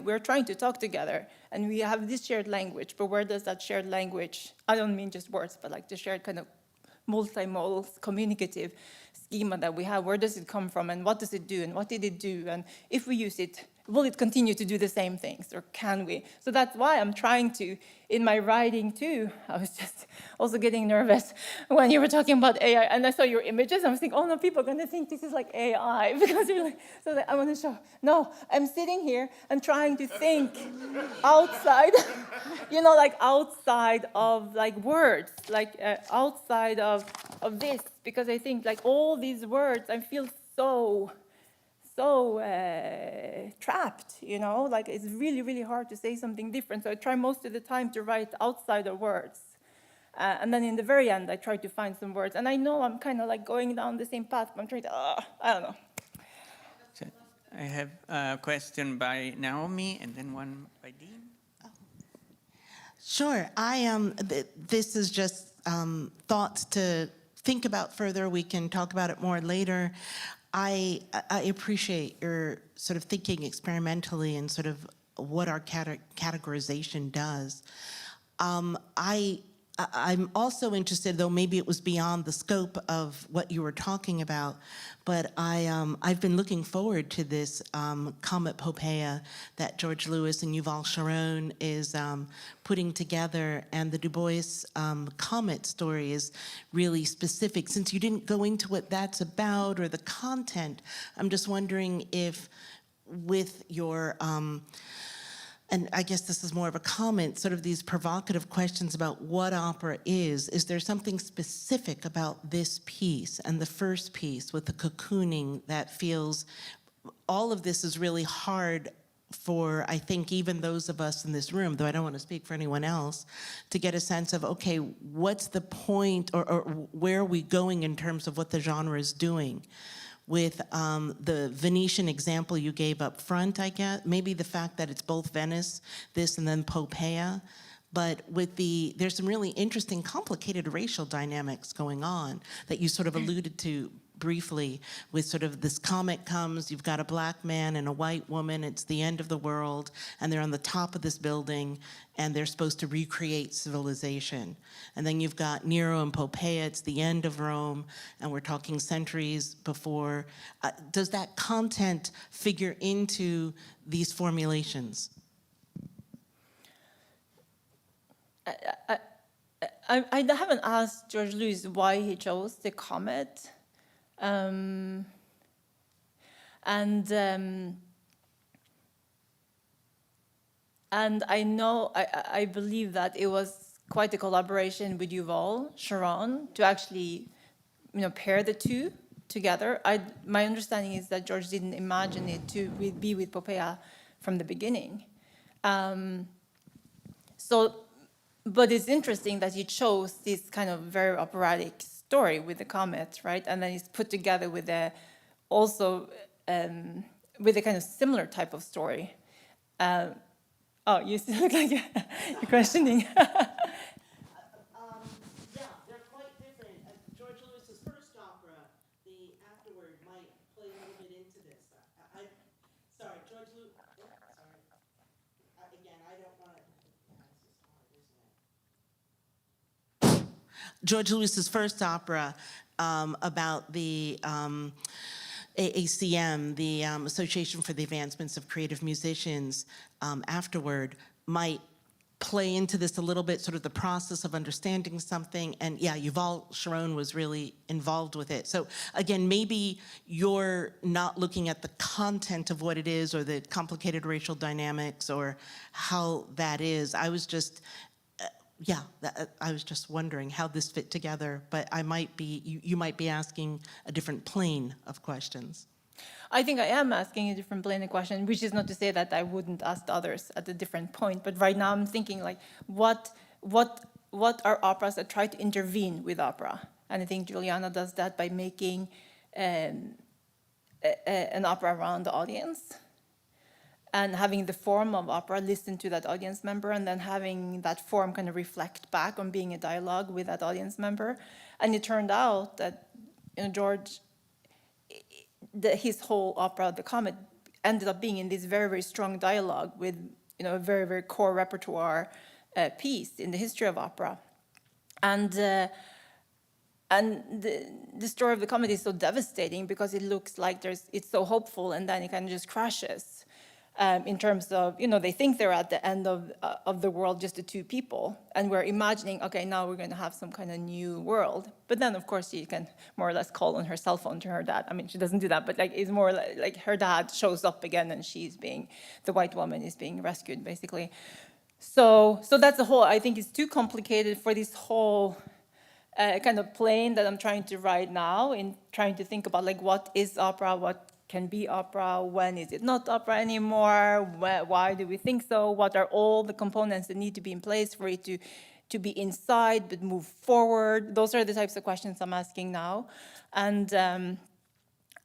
we're trying to talk together, and we have this shared language, but where does that shared language, I don't mean just words, but like the shared kind of multimodal communicative schema that we have. Where does it come from, and what does it do, and what did it do, and if we use it, will it continue to do the same things, or can we? So that's why I'm trying to, in my writing too, I was just also getting nervous when you were talking about AI, and I saw your images, I was thinking, oh no, people are going to think this is like AI, because you're like, so that I want to show, no, I'm sitting here and trying to think outside, like outside of like words, like outside of this, because I think like all these words, I feel so trapped, like it's really, really hard to say something different. So I try most of the time to write outside of words. And then in the very end, I try to find some words. And I know I'm kind of like going down the same path, but I'm trying to, I don't know. So I have a question by Naomi and then one by Dean. Sure. This is just thoughts to think about further. We can talk about it more later. I appreciate your sort of thinking experimentally and sort of what our categorization does. I'm also interested, though maybe it was beyond the scope of what you were talking about, but I've been looking forward to this Comet Popea that George Lewis and Yuval Sharon is putting together, and the Du Bois Comet story is really specific. Since you didn't go into what that's about or the content, I'm just wondering if with your and I guess this is more of a comment, sort of these provocative questions about what opera is there something specific about this piece and the first piece with the cocooning that feels, all of this is really hard for, I think, even those of us in this room, though I don't want to speak for anyone else, to get a sense of, okay, what's the point, or where are we going in terms of what the genre is doing? With the Venetian example you gave up front, I guess, maybe the fact that it's both Venice, this, and then Popea, but with there's some really interesting, complicated racial dynamics going on that you sort of alluded to briefly, with sort of this comet comes, you've got a black man and a white woman, it's the end of the world, and they're on the top of this building, and they're supposed to recreate civilization. And then you've got Nero and Popea, it's the end of Rome, and we're talking centuries before. Does that content figure into these formulations? I haven't asked George Lewis why he chose the comet. And I know, I believe that it was quite a collaboration with Yuval Sharon to actually, pair the two together. My understanding is that George didn't imagine it to be with Popea from the beginning. But it's interesting that he chose this kind of very operatic story with the comet, right? And then it's put together with with a kind of similar type of story. Oh, you still look like you're questioning. Yeah, they're quite different. George Lewis's first opera, the afterword might play a little bit into this. Sorry, George Lewis. Sorry. Again, I don't want to. George Lewis's first opera about the AACM, the Association for the Advancements of Creative Musicians, afterward might play into this a little bit, sort of the process of understanding something. And yeah, Yuval Sharon was really involved with it. So again, maybe you're not looking at the content of what it is or the complicated racial dynamics or how that is. I was just, I was just wondering how this fit together, but you might be asking a different plane of questions. I think I am asking a different plane of question, which is not to say that I wouldn't ask others at a different point. But right now I'm thinking like, what are operas that try to intervene with opera? And I think Juliana does that by making an opera around the audience and having the form of opera listen to that audience member, and then having that form kind of reflect back on being a dialogue with that audience member. And it turned out that George, his whole opera, The Comet, ended up being in this very, very strong dialogue with a very, very core repertoire piece in the history of opera. And the story of the comedy is so devastating because it looks like it's so hopeful, and then it kind of just crashes. In terms of, they think they're at the end of the world, just the two people, and we're imagining, okay, now we're going to have some kind of new world. But then, of course, she can more or less call on her cell phone to her dad. I mean, she doesn't do that, but like it's more like her dad shows up again, and the white woman is being rescued, basically. So that's the whole. I think it's too complicated for this whole kind of plane that I'm trying to ride now, in trying to think about like what is opera, what can be opera, when is it not opera anymore, why do we think so, what are all the components that need to be in place for it to be inside but move forward. Those are the types of questions I'm asking now.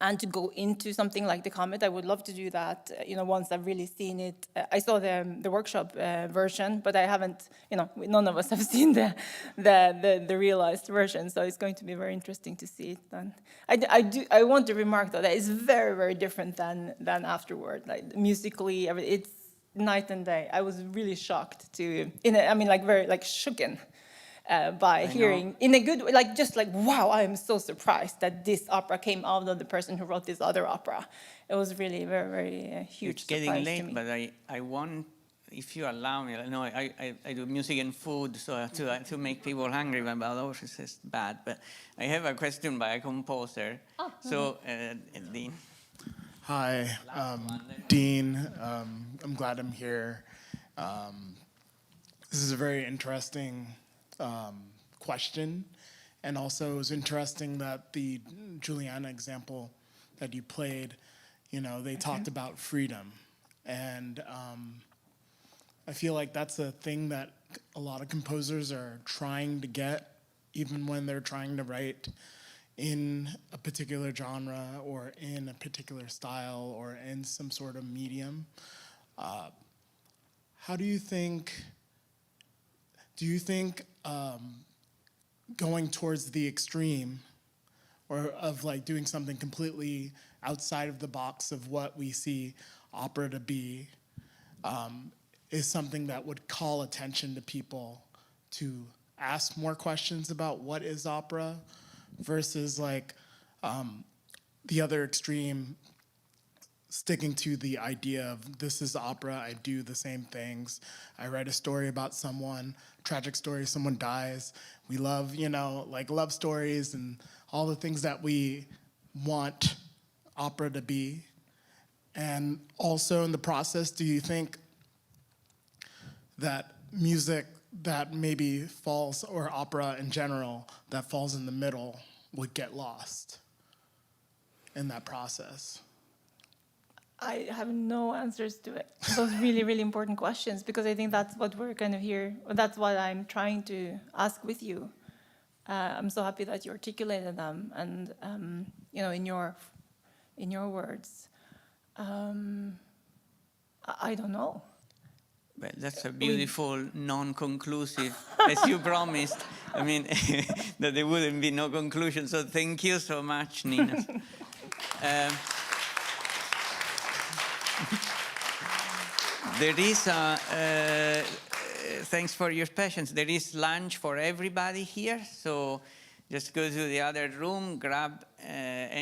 And to go into something like the Comet, I would love to do that, once I've really seen it. I saw the workshop version, but I haven't, none of us have seen the realized version, so it's going to be very interesting to see it then. I want to remark, though, that it's very, very different than afterward. Like, musically, it's night and day. I was really shocked very, shooken. By hearing, in a good way, wow, I am so surprised that this opera came out of the person who wrote this other opera. It was really very, very huge. It's getting late, but I want, if you allow me, I do music and food, so to make people hungry about this is bad, but I have a question by a composer. Oh, so, Dean. Hi, Dean. I'm glad I'm here. This is a very interesting question, and also it was interesting that the Juliana example that you played, they talked about freedom, and I feel like that's a thing that a lot of composers are trying to get, even when they're trying to write in a particular genre or in a particular style or in some sort of medium. How do you think going towards the extreme, or of like doing something completely outside of the box of what we see opera to be, is something that would call attention to people to ask more questions about what is opera, versus like the other extreme, sticking to the idea of this is opera, I do the same things. I write a story about someone, tragic story, someone dies. We love, love stories and all the things that we want opera to be. And also in the process, do you think that music that maybe falls, or opera in general, that falls in the middle would get lost in that process? I have no answers to it. Those really, really important questions, because I think that's what we're kind of here, or that's what I'm trying to ask with you. I'm so happy that you articulated them, and in your words. I don't know. Well, that's a beautiful, non-conclusive, as you promised. I mean, that there wouldn't be no conclusion. So thank you so much, Nina. There is thanks for your patience. There is lunch for everybody here, so just go to the other room, grab any